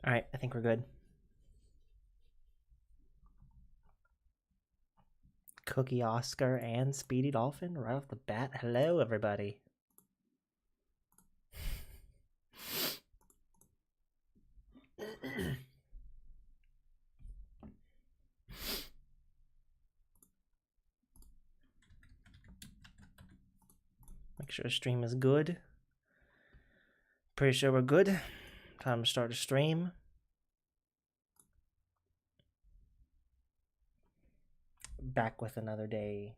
Alright, I think we're good. Cookie Oscar and Speedy Dolphin right off the bat. Hello, everybody. Make sure the stream is good. Pretty sure we're good. Time to start the stream. Back with another day.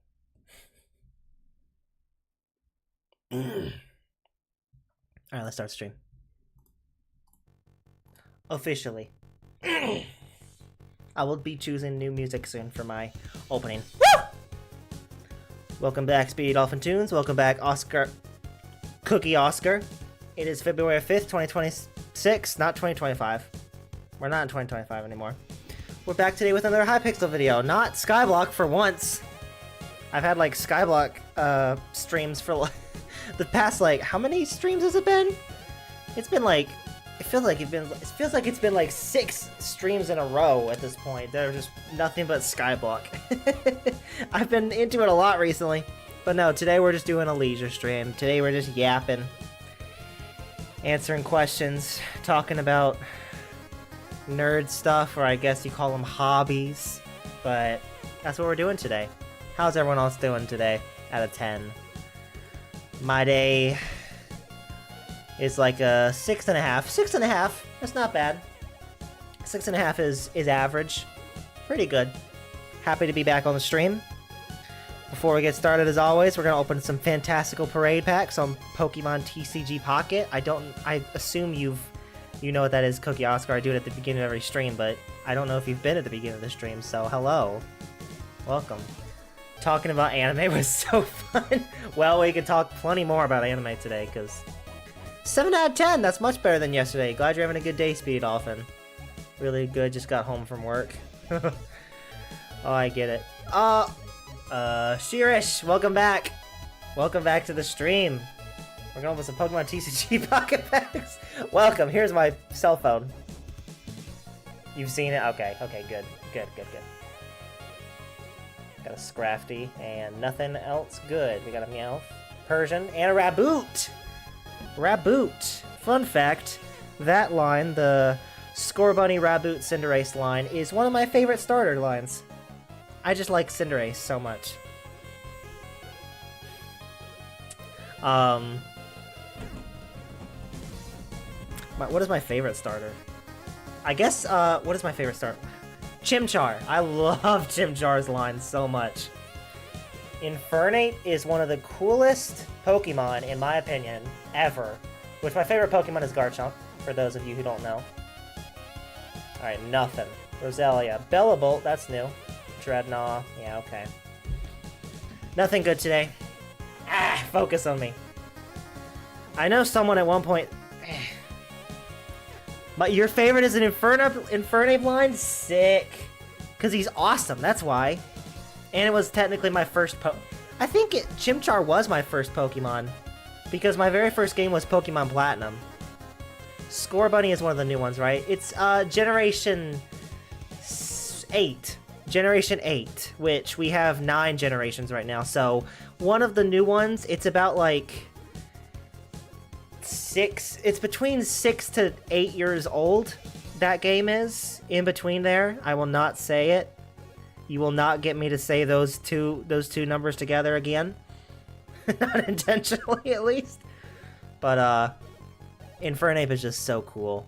Alright, let's start the stream. Officially. I will be choosing new music soon for my opening. Woo! Welcome back, Speedy Dolphin Tunes. Welcome back, Oscar. Cookie Oscar. It is February 5th, 2026, not 2025. We're not in 2025 anymore. We're back today with another Hypixel video. Not Skyblock for once. I've had like Skyblock streams for like the past like how many streams has it been? It's been like it feels like it's been like 6 streams in a row at this point. They're just nothing but Skyblock. I've been into it a lot recently. But no, today we're just doing a leisure stream. Today we're just yapping. Answering questions, talking about nerd stuff, or I guess you call them hobbies. But that's what we're doing today. How's everyone else doing today out of 10? My day is like a 6.5. 6.5, that's not bad. 6.5 is average. Pretty good. Happy to be back on the stream. Before we get started, as always, we're gonna open some fantastical parade packs on Pokemon TCG Pocket. I assume you know what that is, Cookie Oscar. I do it at the beginning of every stream, but I don't know if you've been at the beginning of the stream, so hello. Welcome. Talking about anime was so fun. Well, we can talk plenty more about anime today, because 7 out of 10, that's much better than yesterday. Glad you're having a good day, Speedy Dolphin. Really good, just got home from work. Oh, I get it. Shirish, welcome back. Welcome back to the stream. We're gonna open some Pokemon TCG Pocket Packs. Welcome, here's my cell phone. You've seen it? Okay, good. Good. Got a Scrafty and nothing else good. We got a Meowth, Persian, and a Raboot. Raboot. Fun fact, that line, the Scorbunny Raboot Cinderace line, is one of my favorite starter lines. I just like Cinderace so much. What is my favorite starter? I guess, what is my favorite starter? Chimchar. I love Chimchar's line so much. Infernape is one of the coolest Pokemon, in my opinion, ever. Which my favorite Pokemon is Garchomp, for those of you who don't know. Alright, nothing. Roselia. Bellabolt, that's new. Dreadnought, yeah, okay. Nothing good today. Ah, focus on me. I know someone at one point... But your favorite is an Infernape line? Sick. Because he's awesome, that's why. And it was technically my first I think Chimchar was my first Pokemon. Because my very first game was Pokemon Platinum. Scorbunny is one of the new ones, right? It's Generation 8. Generation 8, which we have 9 generations right now. So one of the new ones, it's about like 6, it's between 6 to 8 years old. That game is in between there. I will not say it. You will not get me to say those two numbers together again. Not intentionally, at least. But Infernape is just so cool.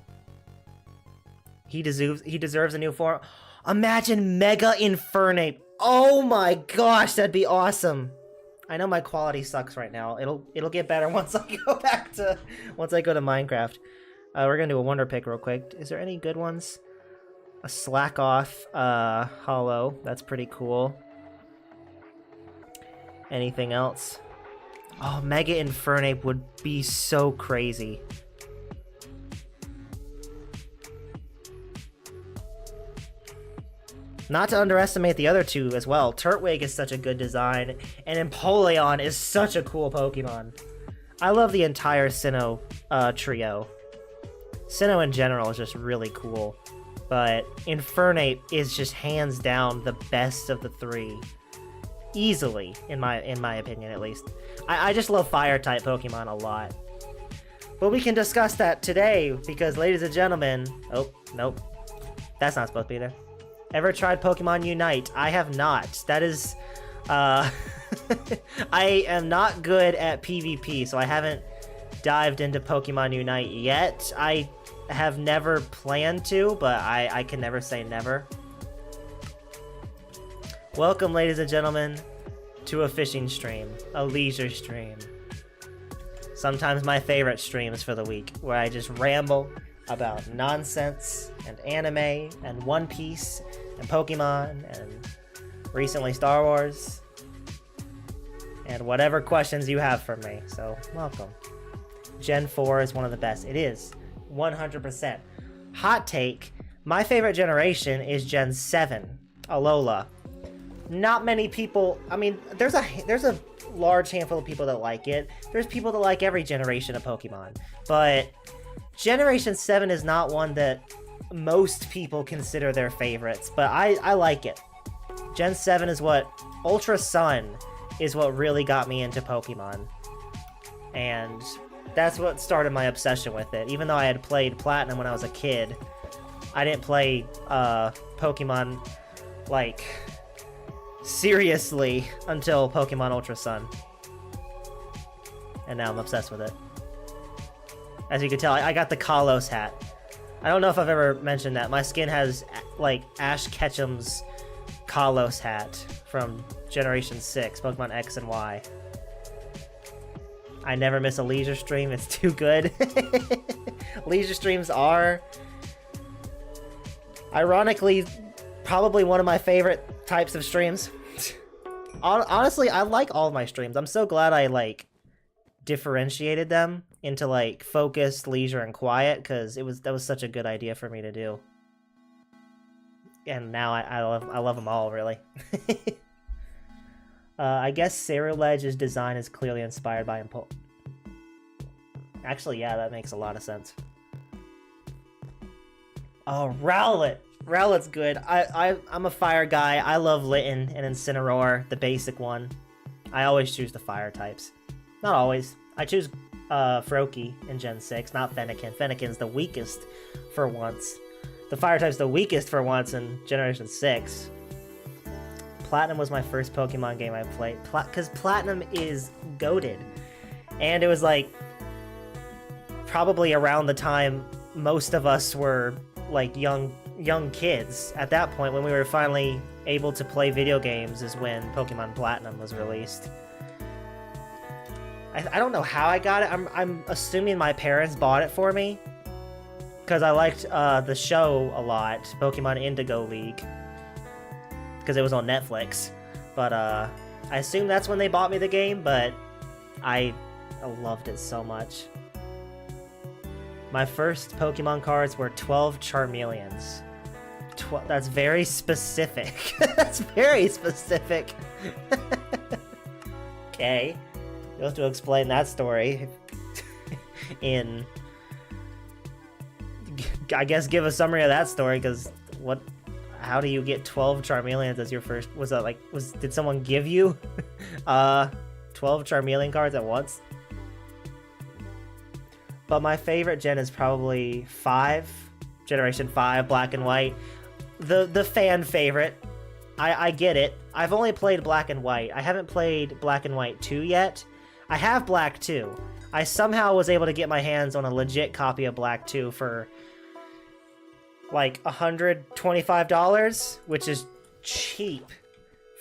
He deserves a new form. Imagine Mega Infernape. Oh my gosh, that'd be awesome. I know my quality sucks right now. It'll get better once I go to Minecraft. We're gonna do a wonder pick real quick. Is there any good ones? A Slack Off Hollow. That's pretty cool. Anything else? Oh, Mega Infernape would be so crazy. Not to underestimate the other two as well. Turtwig is such a good design, and Empoleon is such a cool Pokemon. I love the entire Sinnoh trio. Sinnoh in general is just really cool, but Infernape is just hands down the best of the three. Easily, in my opinion at least. I just love Fire-type Pokemon a lot. But we can discuss that today, because ladies and gentlemen... Oh, nope. That's not supposed to be there. Ever tried Pokemon Unite? I have not. That is... I am not good at PvP, so I haven't dived into Pokemon Unite yet. I have never planned to, but I can never say never. Welcome, ladies and gentlemen, to a fishing stream, a leisure stream. Sometimes my favorite streams for the week, where I just ramble about nonsense, and anime, and One Piece, and Pokemon, and recently Star Wars, and whatever questions you have for me, so welcome. Gen 4 is one of the best. It is, 100%. Hot take, my favorite generation is Gen 7, Alola. Not many people, I mean, there's a large handful of people that like it. There's people that like every generation of Pokemon, but Generation 7 is not one that most people consider their favorites, but I like it. Gen 7 is what, Ultra Sun is what really got me into Pokemon, and that's what started my obsession with it. Even though I had played Platinum when I was a kid, I didn't play Pokemon, like, seriously until Pokemon Ultra Sun. And now I'm obsessed with it. As you can tell, I got the Kalos hat. I don't know if I've ever mentioned that. My skin has, like, Ash Ketchum's Kalos hat from Generation 6, Pokemon X and Y. I never miss a leisure stream. It's too good. Leisure streams are, ironically, probably one of my favorite types of streams. Honestly, I like all of my streams. I'm so glad I, like, differentiated them into, like, focused, leisure, and quiet, because that was such a good idea for me to do. And now I love them all, really. I guess Cerulege's design is clearly inspired by Impulse. Actually, yeah, that makes a lot of sense. Oh, Rowlet! Rowlet's good. I'm a fire guy. I love Litten and Incineroar, the basic one. I always choose the fire types. Not always. I choose Froakie in Gen 6, not Fennekin. Fennekin's the weakest for once. The fire type's the weakest for once in Generation 6. Platinum was my first Pokemon game I played, because Platinum is goated. And it was like, probably around the time most of us were like young kids. At that point, when we were finally able to play video games, is when Pokemon Platinum was released. I don't know how I got it. I'm assuming my parents bought it for me, because I liked the show a lot, Pokemon Indigo League, because it was on Netflix. But I assume that's when they bought me the game, but I loved it so much. My first Pokemon cards were 12 Charmeleons. That's very specific. That's very specific. Okay. You'll have to explain that story in... I guess give a summary of that story, because how do you get 12 Charmeleons as your first... Was that like... Did someone give you 12 Charmeleon cards at once? But my favorite gen is probably 5, Generation 5, Black and White. The fan favorite. I get it. I've only played Black and White. I haven't played Black and White 2 yet. I have Black 2. I somehow was able to get my hands on a legit copy of Black 2 for like $125, which is cheap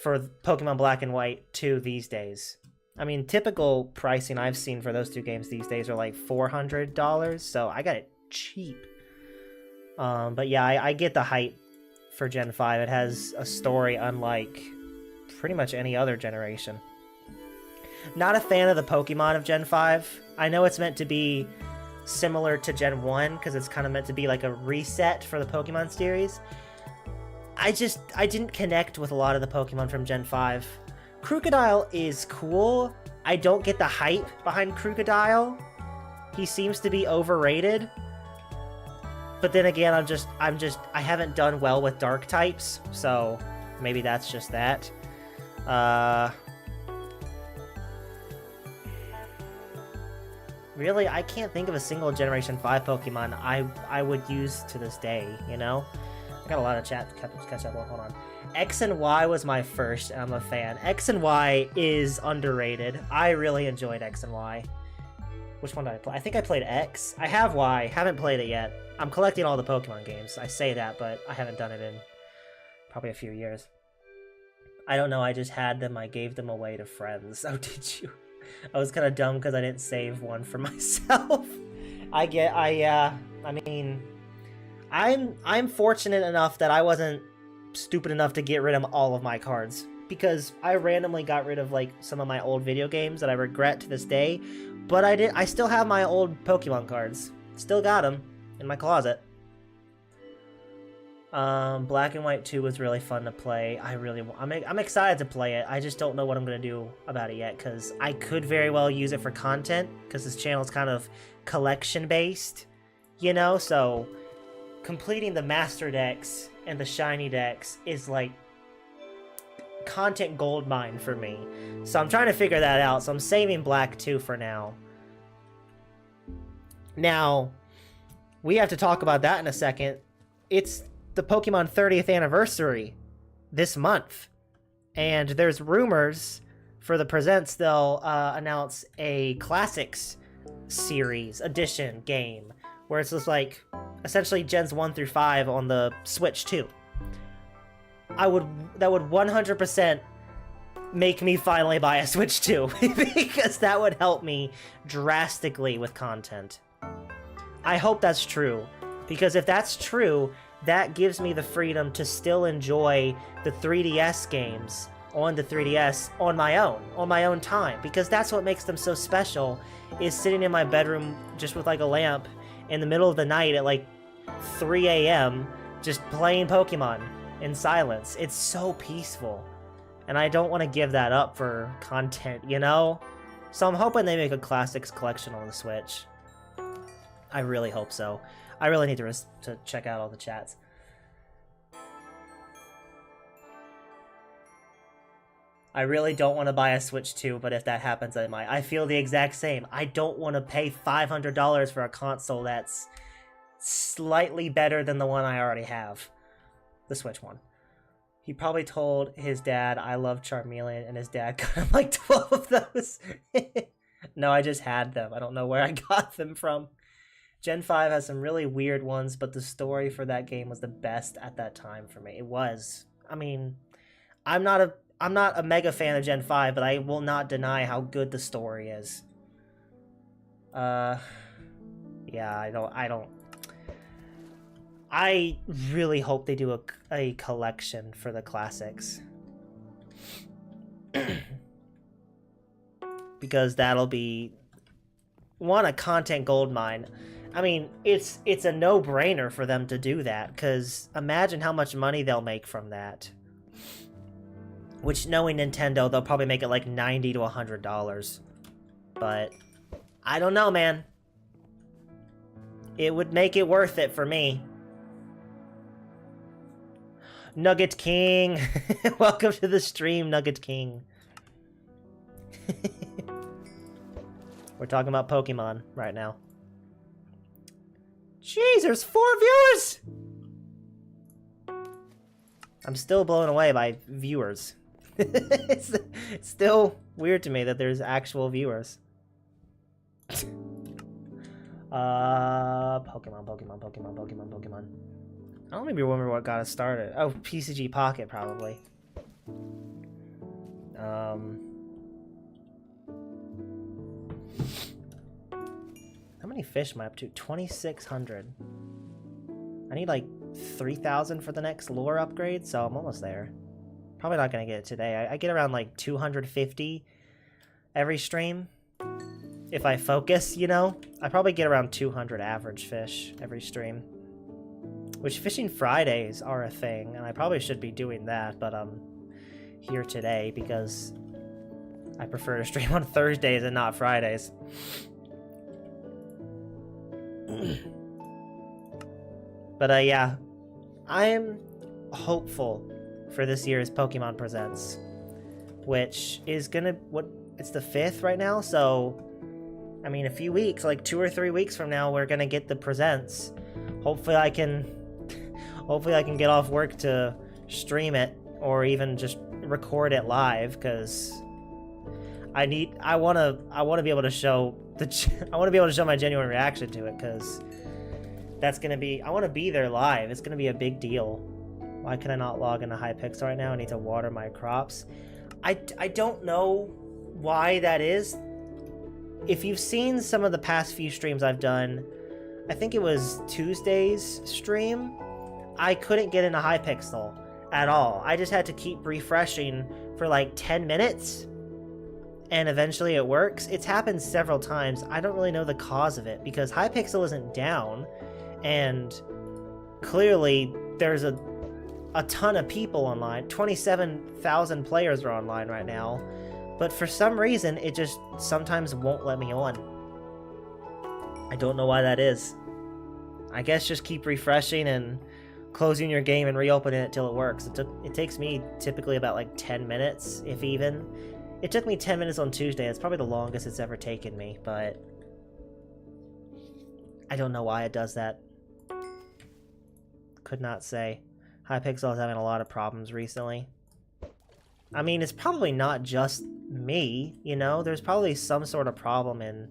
for Pokemon Black and White 2 these days. I mean, typical pricing I've seen for those two games these days are like $400, so I got it cheap. But yeah, I get the hype for Gen 5. It has a story unlike pretty much any other generation. Not a fan of the Pokemon of Gen 5. I know it's meant to be similar to Gen 1, because it's kind of meant to be like a reset for the Pokemon series. I didn't connect with a lot of the Pokemon from Gen 5. Crocodile is cool. I don't get the hype behind Crocodile. He seems to be overrated. But then again, I haven't done well with dark types, so maybe that's just that. Really, I can't think of a single Generation 5 Pokemon I would use to this day, you know? I got a lot of chat to catch up on. Hold on. X and Y was my first, and I'm a fan. X and Y is underrated. I really enjoyed X and Y. Which one did I play? I think I played X. I have Y. Haven't played it yet. I'm collecting all the Pokemon games. I say that, but I haven't done it in probably a few years. I don't know. I just had them. I gave them away to friends. Oh, did you? I was kind of dumb because I didn't save one for myself. I mean, I'm fortunate enough that I wasn't stupid enough to get rid of all of my cards, because I randomly got rid of like some of my old video games that I regret to this day, but I still have my old Pokemon cards. Still got them in my closet. Black and White 2 was really fun to play. I'm excited to play it. I just don't know what I'm gonna do about it yet, because I could very well use it for content, because this channel is kind of collection based, you know. So completing the master decks and the shiny decks is like content gold mine for me. So I'm trying to figure that out. So I'm saving Black 2 for now. Now, we have to talk about that in a second. It's the Pokemon 30th anniversary this month, and there's rumors for the Presents they'll announce a Classics series edition game, where it's just like essentially Gens 1 through 5 on the Switch 2. That would 100% make me finally buy a Switch 2, because that would help me drastically with content. I hope that's true, because if that's true, that gives me the freedom to still enjoy the 3DS games on the 3DS on my own time, because that's what makes them so special, is sitting in my bedroom just with like a lamp in the middle of the night at like 3 a.m. just playing Pokemon in silence. It's so peaceful, and I don't want to give that up for content, you know? So I'm hoping they make a Classics collection on the Switch. I really hope so. I really need to check out all the chats. I really don't want to buy a Switch 2, but if that happens, I might. I feel the exact same. I don't want to pay $500 for a console that's slightly better than the one I already have. The Switch one. He probably told his dad, I love Charmeleon, and his dad got him like 12 of those. No, I just had them. I don't know where I got them from. Gen 5 has some really weird ones, but the story for that game was the best at that time for me. It was. I mean, I'm not a mega fan of Gen 5, but I will not deny how good the story is. Yeah, I really hope they do a collection for the Classics. Because that'll be, one, a content goldmine. I mean, it's a no-brainer for them to do that, because imagine how much money they'll make from that. Which, knowing Nintendo, they'll probably make it like $90 to $100. But I don't know, man. It would make it worth it for me. Nugget King! Welcome to the stream, Nugget King. We're talking about Pokemon right now. Jeez, there's 4 viewers! I'm still blown away by viewers. It's still weird to me that there's actual viewers. Pokemon. I don't even remember what got us started. Oh, PCG Pocket, probably. How many fish am I up to? 2,600. I need like 3,000 for the next lure upgrade, so I'm almost there. Probably not gonna get it today. I get around like 250 every stream. If I focus, you know? I probably get around 200 average fish every stream. Which, fishing Fridays are a thing, and I probably should be doing that, but I'm here today because I prefer to stream on Thursdays and not Fridays. But yeah, I'm hopeful for this year's Pokemon Presents, which is gonna it's the 5th right now, so I mean a few weeks, like 2 or 3 weeks from now, we're gonna get the Presents. Hopefully I can get off work to stream it or even just record it live, because I want to be able to show my genuine reaction to it, because that's gonna be, I want to be there live. It's gonna be a big deal. Why can I not log into Hypixel right now? I need to water my crops. I don't know why that is. If you've seen some of the past few streams I've done, I think it was Tuesday's stream, I couldn't get into Hypixel at all. I just had to keep refreshing for like 10 minutes, and eventually it works. It's happened several times. I don't really know the cause of it, because Hypixel isn't down, and clearly there's a ton of people online. 27,000 players are online right now, but for some reason it just sometimes won't let me on. I don't know why that is. I guess just keep refreshing and closing your game and reopening it till it works. It takes me typically about like 10 minutes, if even. It took me 10 minutes on Tuesday. It's probably the longest it's ever taken me, but I don't know why it does that. Could not say. Hypixel is having a lot of problems recently. I mean, it's probably not just me, you know? There's probably some sort of problem in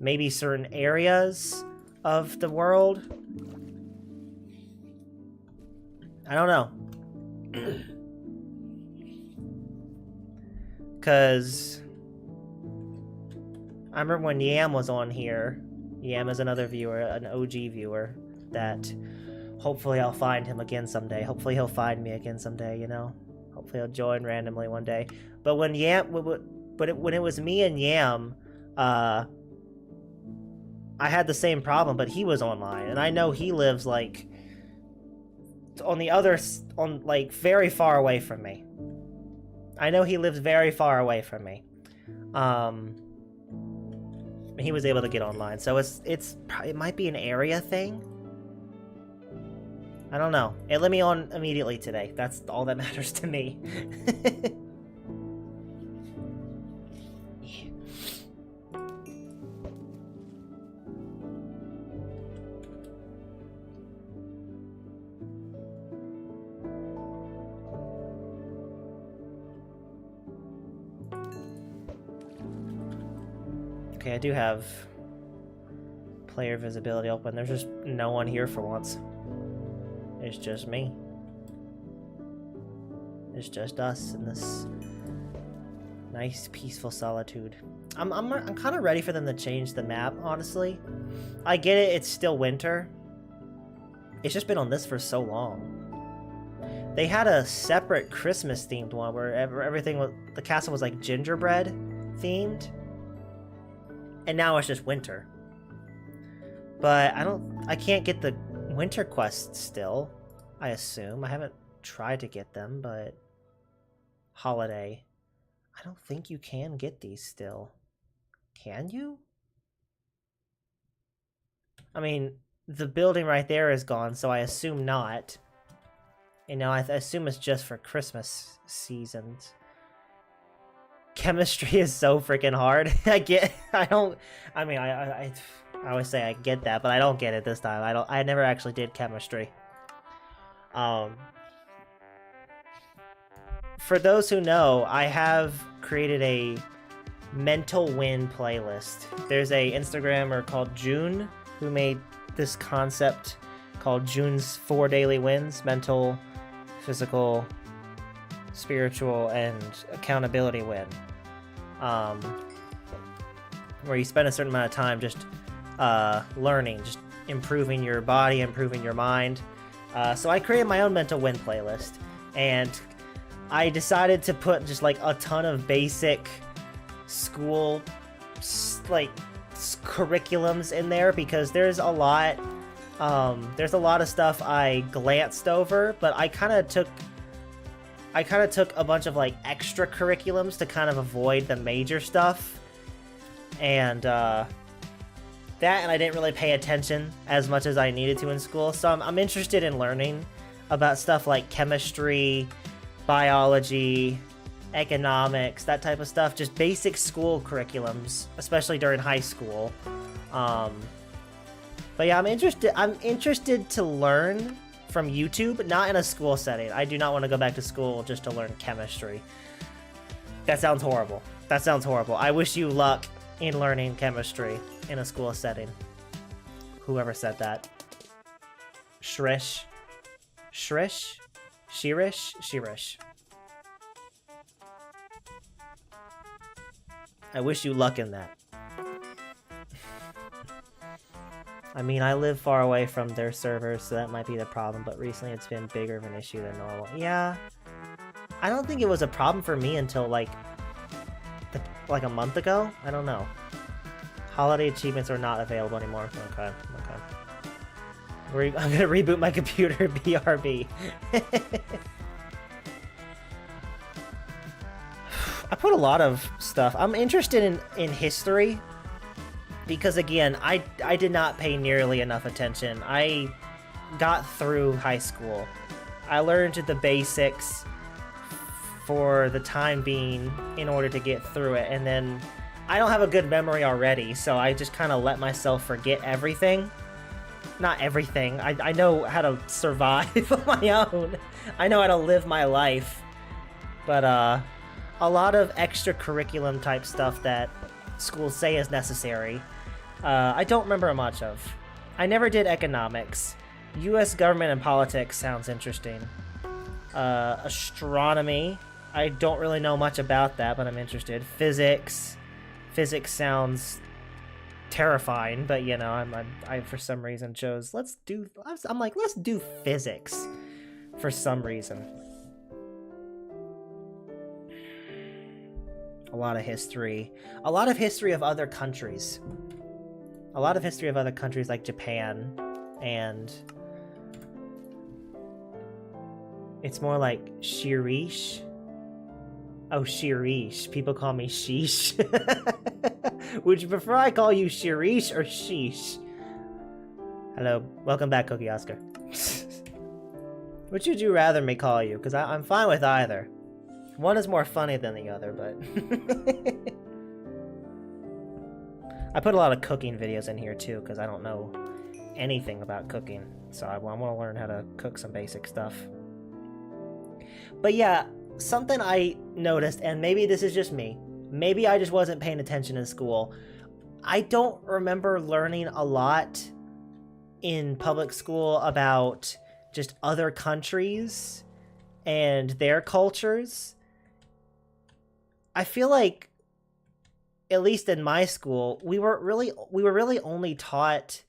maybe certain areas of the world. I don't know. Because I remember when Yam was on here. Yam is another viewer, an OG viewer, that hopefully I'll find him again someday. Hopefully he'll find me again someday, you know? Hopefully he'll join randomly one day. But when when it was me and Yam, I had the same problem, but he was online, and I know he lives like like very far away from me. I know he lives very far away from me. He was able to get online, so it might be an area thing. I don't know. It let me on immediately today. That's all that matters to me. Okay, I do have player visibility open. There's just no one here for once. It's just me. It's just us in this nice, peaceful solitude. I'm kind of ready for them to change the map, honestly. I get it, it's still winter. It's just been on this for so long. They had a separate Christmas-themed one where everything was, the castle was like gingerbread themed. And now it's just winter. But I can't get the winter quests still, I assume. I haven't tried to get them, but holiday. I don't think you can get these still. Can you? I mean, the building right there is gone, so I assume not. You know, I assume it's just for Christmas seasons. Chemistry is so freaking hard. I always say I get that, but I don't get it this time. I never actually did chemistry. For those who know, I have created a mental win playlist. There's a Instagrammer called June who made this concept called June's 4 daily wins: mental, physical, spiritual, and accountability win. Where you spend a certain amount of time just learning, just improving your body, improving your mind. So I created my own mental win playlist, and I decided to put just like a ton of basic school like curriculums in there, because there's a lot of stuff I glanced over, but I kind of took a bunch of like extra curriculums to kind of avoid the major stuff. And That, and I didn't really pay attention as much as I needed to in school. So I'm interested in learning about stuff like chemistry, biology, economics, that type of stuff. Just basic school curriculums, especially during high school. But yeah, I'm interested to learn from YouTube, not in a school setting. I do not want to go back to school just to learn chemistry. That sounds horrible. That sounds horrible. I wish you luck in learning chemistry in a school setting. Whoever said that. Shrish. Shrish? Shirish? Shirish. I wish you luck in that. I mean, I live far away from their servers, so that might be the problem, but recently it's been bigger of an issue than normal. Yeah. I don't think it was a problem for me until, like a month ago? I don't know. Holiday achievements are not available anymore. Okay, okay. I'm gonna reboot my computer, BRB. I put a lot of stuff. I'm interested in history. Because again, I did not pay nearly enough attention. I got through high school. I learned the basics for the time being in order to get through it. And then I don't have a good memory already, so I just kind of let myself forget everything. Not everything. I know how to survive on my own. I know how to live my life. But a lot of extracurriculum type stuff that schools say is necessary, I don't remember much of. I never did economics. U.S. government and politics sounds interesting. Astronomy. I don't really know much about that, but I'm interested. Physics. Physics sounds terrifying, but you know, I for some reason chose let's do physics for some reason. A lot of history. A lot of history of other countries. A lot of history of other countries like Japan, and it's more like Shirish. Oh, Shirish. People call me Sheesh. Would you prefer I call you Shirish or Sheesh? Hello. Welcome back, Cookie Oscar. Which would you rather me call you? Because I'm fine with either. One is more funny than the other, but... I put a lot of cooking videos in here, too, because I don't know anything about cooking. So I want to learn how to cook some basic stuff. But yeah, something I noticed, and maybe this is just me. Maybe I just wasn't paying attention in school. I don't remember learning a lot in public school about just other countries and their cultures. I feel like, at least in my school, we were really only taught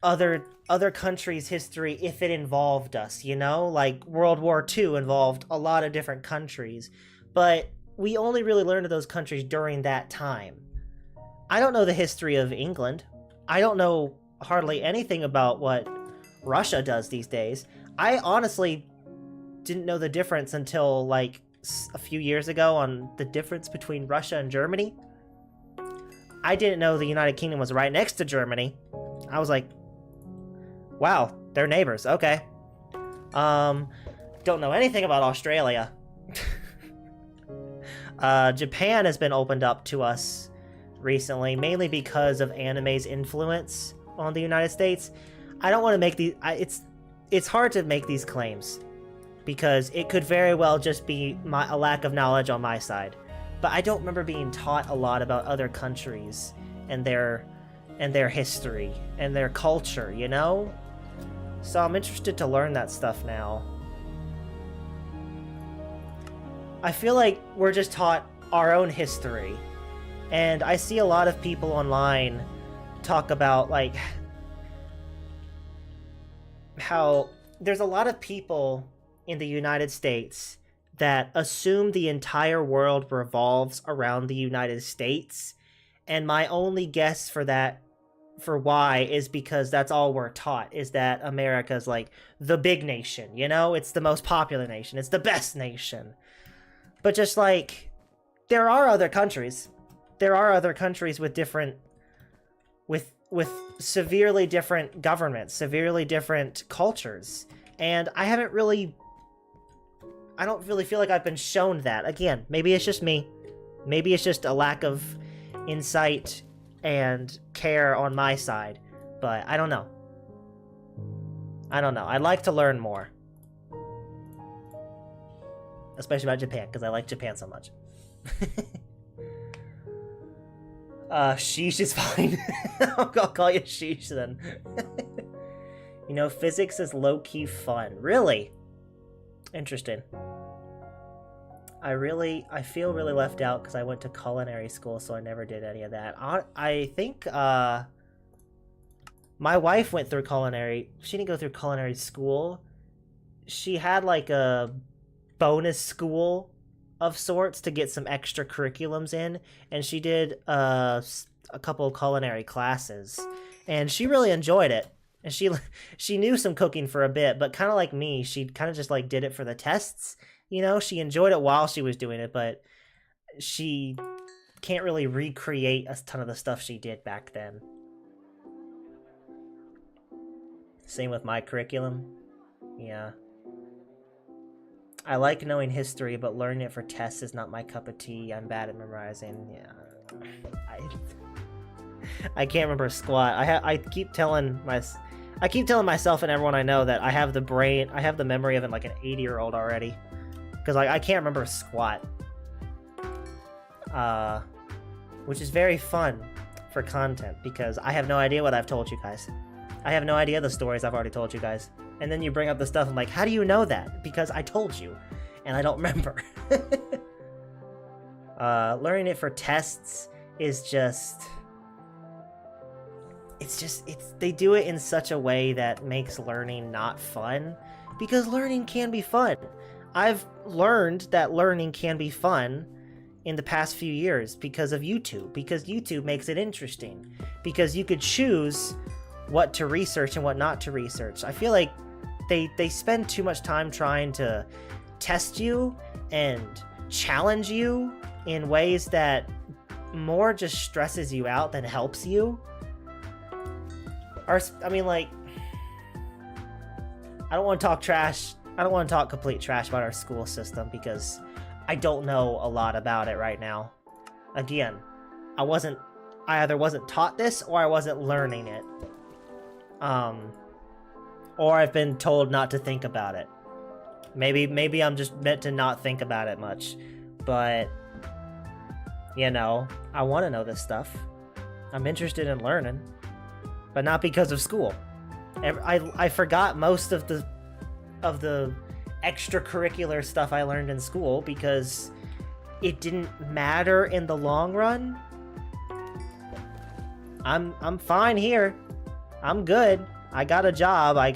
other countries' history if it involved us, you know? Like, World War II involved a lot of different countries, but we only really learned of those countries during that time. I don't know the history of England. I don't know hardly anything about what Russia does these days. I honestly didn't know the difference until, like, a few years ago on the difference between Russia and Germany. I didn't know the United Kingdom was right next to Germany. I was like, wow, they're neighbors, okay. Don't know anything about Australia. Japan has been opened up to us recently, mainly because of anime's influence on the United States. I don't want to make these... It's hard to make these claims, because it could very well just be a lack of knowledge on my side. But I don't remember being taught a lot about other countries and their history and their culture, you know? So I'm interested to learn that stuff now. I feel like we're just taught our own history. And I see a lot of people online talk about, like, how there's a lot of people in the United States that assume the entire world revolves around the United States, and my only guess for why is because that's all we're taught, is that America's like the big nation, you know? It's the most popular nation, it's the best nation. But just like, there are other countries with different with severely different governments, severely different cultures. And I don't really feel like I've been shown that. Again, maybe it's just me. Maybe it's just a lack of insight and care on my side. But I don't know. I'd like to learn more. Especially about Japan, because I like Japan so much. Sheesh is fine. I'll call you Sheesh then. You know, physics is low-key fun. Really? Interesting. I feel really left out because I went to culinary school, so I never did any of that. I think, my wife went through culinary. She didn't go through culinary school. She had, like, a bonus school of sorts to get some extra curriculums in, and she did a couple of culinary classes, and she really enjoyed it. And she knew some cooking for a bit, but kind of like me, she kind of just like did it for the tests. You know, she enjoyed it while she was doing it, but she can't really recreate a ton of the stuff she did back then. Same with my curriculum. Yeah. I like knowing history, but learning it for tests is not my cup of tea. I'm bad at memorizing. Yeah. I can't remember squat. I keep telling myself and everyone I know that I have the memory of like an 80-year-old already. Because like I can't remember squat. Which is very fun for content because I have no idea what I've told you guys. I have no idea the stories I've already told you guys. And then you bring up the stuff, I'm like, how do you know that? Because I told you, and I don't remember. Learning it for tests is just... they do it in such a way that makes learning not fun. Because learning can be fun. I've learned that learning can be fun in the past few years because of YouTube. Because YouTube makes it interesting. Because you could choose what to research and what not to research. I feel like they spend too much time trying to test you and challenge you in ways that more just stresses you out than helps you. I mean, like, I don't want to talk trash. I don't want to talk complete trash about our school system because I don't know a lot about it right now. Again, I either wasn't taught this or I wasn't learning it. Or I've been told not to think about it. Maybe I'm just meant to not think about it much. But, you know, I want to know this stuff. I'm interested in learning. But not because of school. I forgot most of the extracurricular stuff I learned in school because it didn't matter in the long run. I'm fine here. I'm good. I got a job. I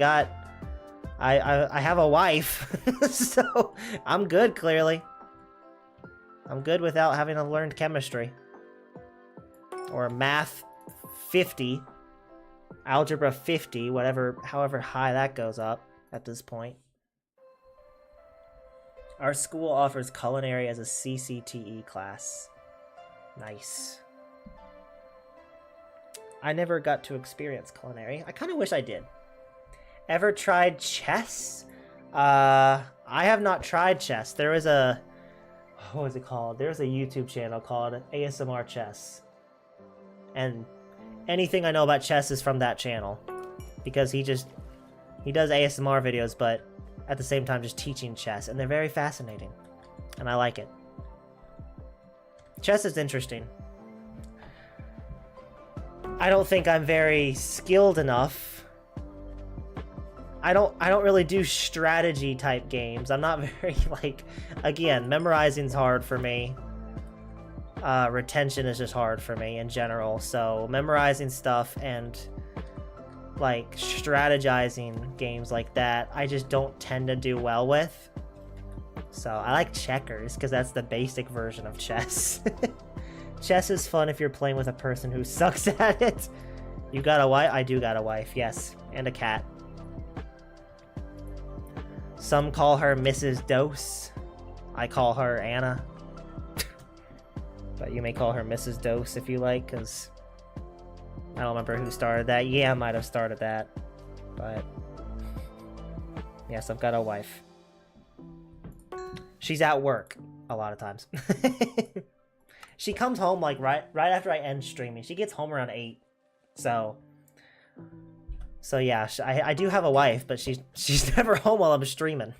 have a wife. So I'm good, clearly. I'm good without having to learn chemistry. Or math 50. Algebra 50, however high that goes up at this point. Our school offers culinary as a CCTE class. Nice. I never got to experience culinary. I kind of wish I did. Ever tried chess? I have not tried chess. There was what was it called? There's a YouTube channel called ASMR Chess. And anything I know about chess is from that channel. Because he does ASMR videos, but at the same time just teaching chess. And they're very fascinating. And I like it. Chess is interesting. I don't think I'm very skilled enough. I don't really do strategy type games. I'm not very, like, again, memorizing's hard for me. Retention is just hard for me in general. So memorizing stuff and like strategizing games like that, I just don't tend to do well with. So I like checkers because that's the basic version of chess. Chess is fun if you're playing with a person who sucks at it. You got a wife? I do got a wife, yes. And a cat. Some call her Mrs. Dose. I call her Anna. But you may call her Mrs. Dose if you like, because I don't remember who started that. Yeah, I might have started that. But yes, I've got a wife. She's at work a lot of times. She comes home like right after I end streaming. She gets home around 8. So yeah, I do have a wife, but she's never home while I'm streaming.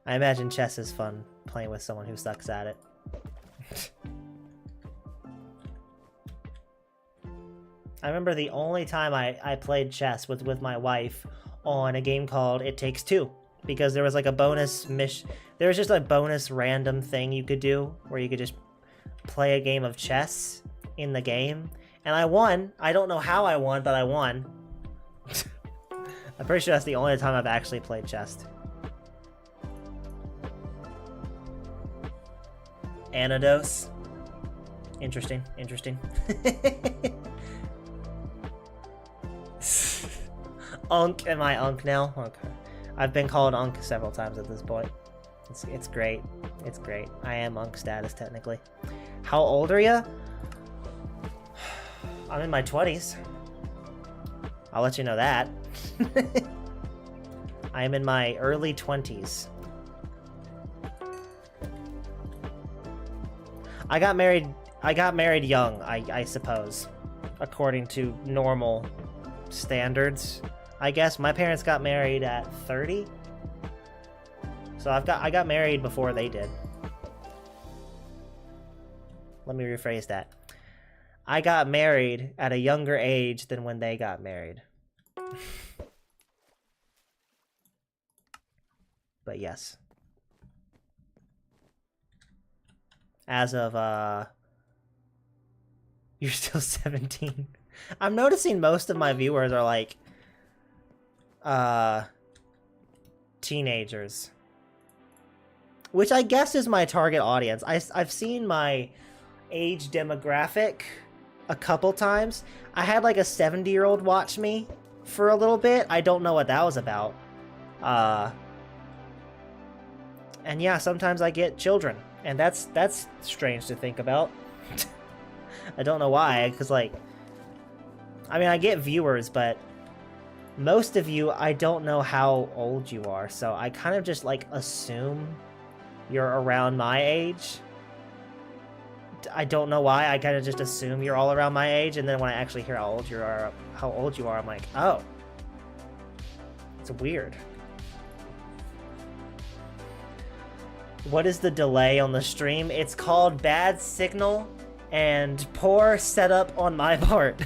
I imagine chess is fun playing with someone who sucks at it. I remember the only time I played chess was with my wife on a game called It Takes Two, because there was like a bonus mission. There was just a bonus random thing you could do where you could just play a game of chess in the game, and I won. I don't know how I won, but I won. I'm pretty sure that's the only time I've actually played chess. Anados. Interesting. Unk, am I Unk now? Okay. I've been called Unk several times at this point. It's great. It's great. I am Unk status, technically. How old are you? I'm in my 20s. I'll let you know that. I am in my early 20s. I got married young, I suppose, according to normal standards. I guess my parents got married at 30. So I got married before they did. Let me rephrase that. I got married at a younger age than when they got married. But yes. As of, you're still 17. I'm noticing most of my viewers are like, teenagers. Which I guess is my target audience. I've seen my age demographic a couple times. I had like a 70-year-old watch me for a little bit. I don't know what that was about. And yeah, sometimes I get children. And that's strange to think about. I don't know why, because like, I mean, I get viewers, but most of you, I don't know how old you are, so I kind of just like assume you're around my age. I don't know why, I kind of just assume you're all around my age, and then when I actually hear how old you are, I'm like, oh, it's weird. What is the delay on the stream? It's called bad signal and poor setup on my part.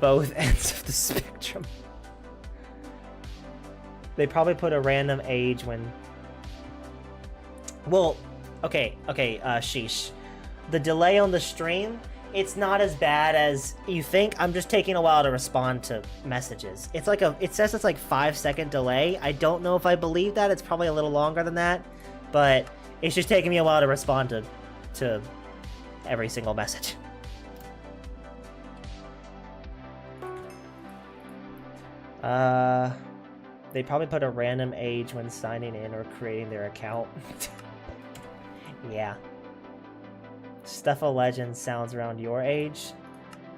Both ends of the spectrum. They probably put a random age when... Well, okay, sheesh. The delay on the stream, it's not as bad as you think. I'm just taking a while to respond to messages. It's like it says it's like 5-second delay. I don't know if I believe that. It's probably a little longer than that, but it's just taking me a while to respond to every single message. They probably put a random age when signing in or creating their account. Yeah. Stuff of Legends sounds around your age.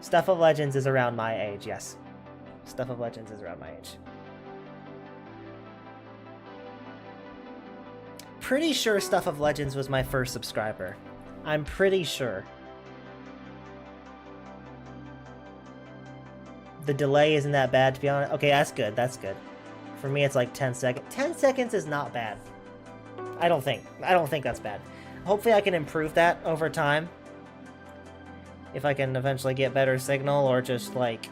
Stuff of Legends is around my age, yes. Stuff of Legends is around my age. Pretty sure Stuff of Legends was my first subscriber. I'm pretty sure. The delay isn't that bad, to be honest. Okay, that's good, that's good. For me, it's like 10 seconds. 10 seconds is not bad. I don't think that's bad. Hopefully I can improve that over time. If I can eventually get better signal, or just like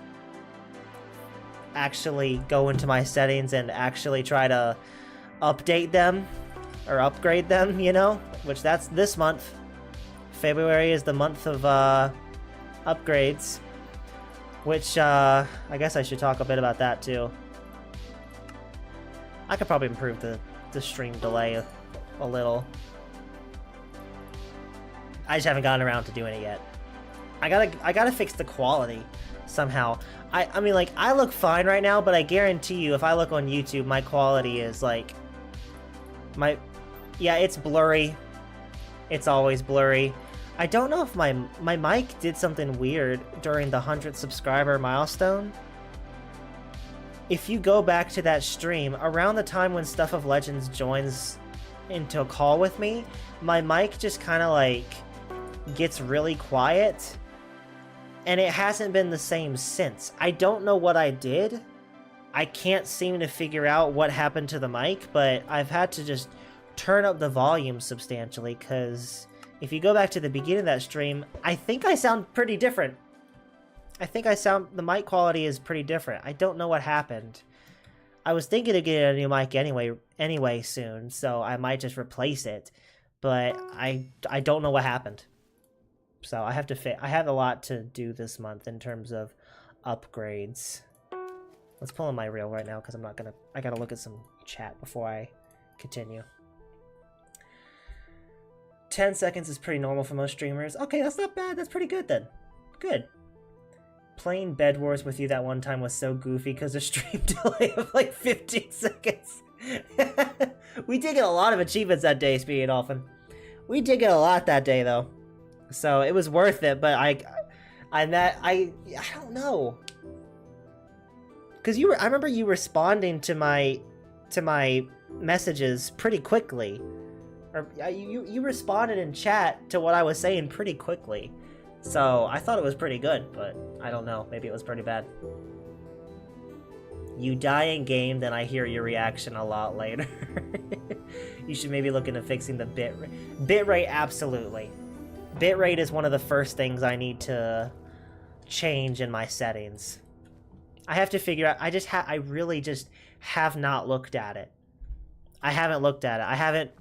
actually go into my settings and actually try to update them or upgrade them, you know? Which that's this month. February is the month of upgrades. Which I guess I should talk a bit about that too. I could probably improve the stream delay a little. I just haven't gotten around to doing it yet. I gotta fix the quality. somehow. I mean, like, I look fine right now, but I guarantee you, if I look on YouTube, my quality is, like... Yeah, it's blurry. It's always blurry. I don't know if my mic did something weird during the 100 subscriber milestone. If you go back to that stream, around the time when Stuff of Legends joins into a call with me, my mic just kind of, like, gets really quiet. And it hasn't been the same since. I don't know what I did. I can't seem to figure out what happened to the mic, but I've had to just turn up the volume substantially, because if you go back to the beginning of that stream, I think I sound pretty different. The mic quality is pretty different. I don't know what happened. I was thinking of getting a new mic anyway soon, so I might just replace it, but I don't know what happened. So I have a lot to do this month in terms of upgrades. Let's pull in my reel right now, because I gotta look at some chat before I continue. 10 seconds is pretty normal for most streamers. Okay, that's not bad. That's pretty good then. Good. Playing Bed Wars with you that one time was so goofy because of stream delay of like 15 seconds. We did get a lot of achievements that day, Speedy Dolphin. We did get a lot that day though. So it was worth it, but I don't know. Cause I remember you responding to my messages pretty quickly. Or you responded in chat to what I was saying pretty quickly. So I thought it was pretty good, but I don't know. Maybe it was pretty bad. You die in game, then I hear your reaction a lot later. You should maybe look into fixing the bitrate. Bitrate, absolutely. Bitrate is one of the first things I need to change in my settings. I have to figure out. I really just have not looked at it. I haven't looked at it.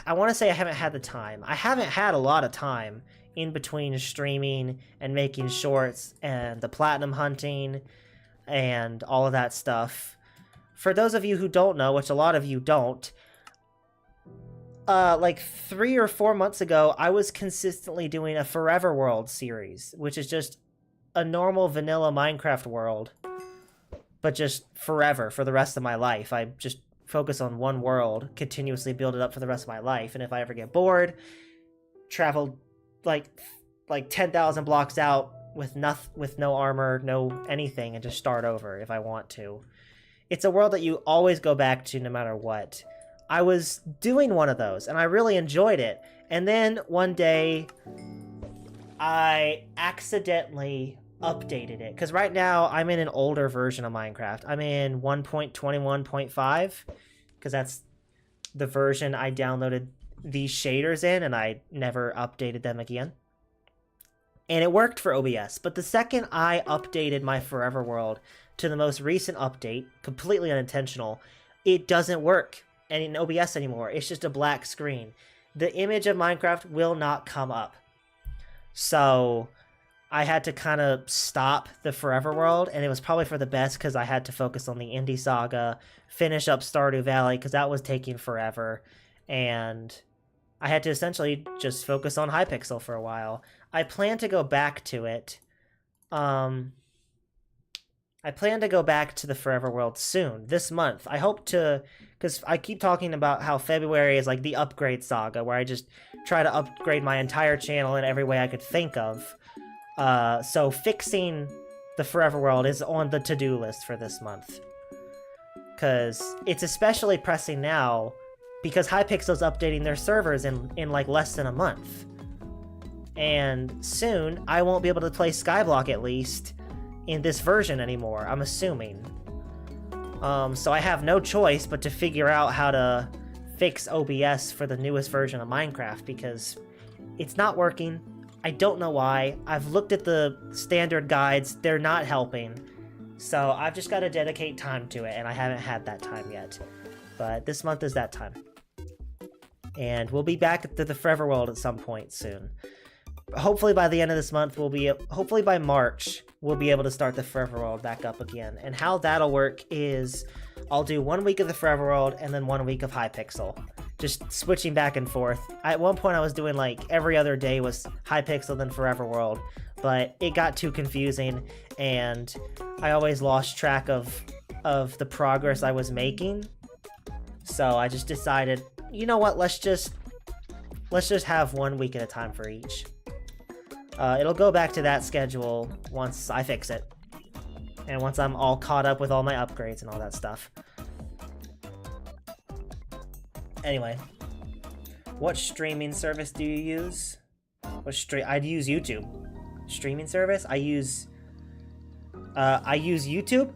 I want to say I haven't had the time. I haven't had a lot of time in between streaming and making shorts and the platinum hunting and all of that stuff. For those of you who don't know, which a lot of you don't, like 3 or 4 months ago, I was consistently doing a Forever World series, which is just a normal vanilla Minecraft world, but just forever, for the rest of my life. I just focus on one world, continuously build it up for the rest of my life, and if I ever get bored, travel like 10,000 blocks out with no armor, no anything, and just start over if I want to. It's a world that you always go back to no matter what. I was doing one of those, and I really enjoyed it. And then one day, I accidentally updated it. Because right now, I'm in an older version of Minecraft. I'm in 1.21.5, because that's the version I downloaded these shaders in, and I never updated them again. And it worked for OBS, but the second I updated my Forever World to the most recent update, completely unintentional, it doesn't work in OBS anymore. It's just a black screen. The image of Minecraft will not come up. So I had to kind of stop the Forever World, and it was probably for the best because I had to focus on the Indie Saga, finish up Stardew Valley because that was taking forever, and I had to essentially just focus on Hypixel for a while. I plan to go back to it. I plan to go back to the Forever World soon, this month. I hope to, because I keep talking about how February is like the upgrade saga, where I just try to upgrade my entire channel in every way I could think of. So fixing the Forever World is on the to-do list for this month. Because it's especially pressing now, because Hypixel's updating their servers in like less than a month. And soon, I won't be able to play Skyblock at least in this version anymore, I'm assuming. So I have no choice but to figure out how to fix OBS for the newest version of Minecraft, because it's not working. I don't know why. I've looked at the standard guides, they're not helping. So I've just got to dedicate time to it, and I haven't had that time yet. But this month is that time. And we'll be back to the Forever World at some point soon. Hopefully by the end of this month, hopefully by March, we'll be able to start the Forever World back up again. And how that'll work is I'll do 1 week of the Forever World and then 1 week of Hypixel. Just switching back and forth. At one point I was doing like every other day was Hypixel then Forever World. but it got too confusing, and I always lost track of the progress I was making. So I just decided, you know what, let's just have 1 week at a time for each. It'll go back to that schedule once I fix it. And once I'm all caught up with all my upgrades and all that stuff. Anyway. What streaming service do you use? I'd use YouTube. Streaming service? I use YouTube.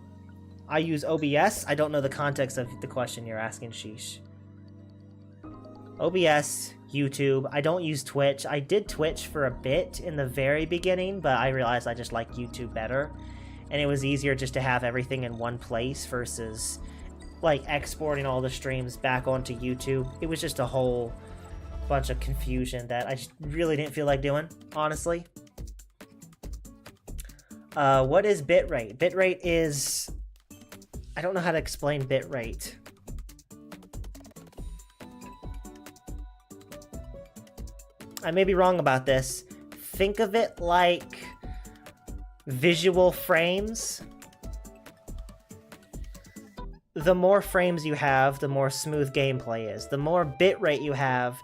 I use OBS. I don't know the context of the question you're asking, Sheesh. OBS, YouTube. I don't use Twitch. I did Twitch for a bit in the very beginning, but I realized I just like YouTube better. And it was easier just to have everything in one place versus, like, exporting all the streams back onto YouTube. It was just a whole bunch of confusion that I just really didn't feel like doing, honestly. What is bitrate? Bitrate is... I don't know how to explain bitrate. I may be wrong about this. Think of it like visual frames. The more frames you have, the more smooth gameplay is. The more bitrate you have,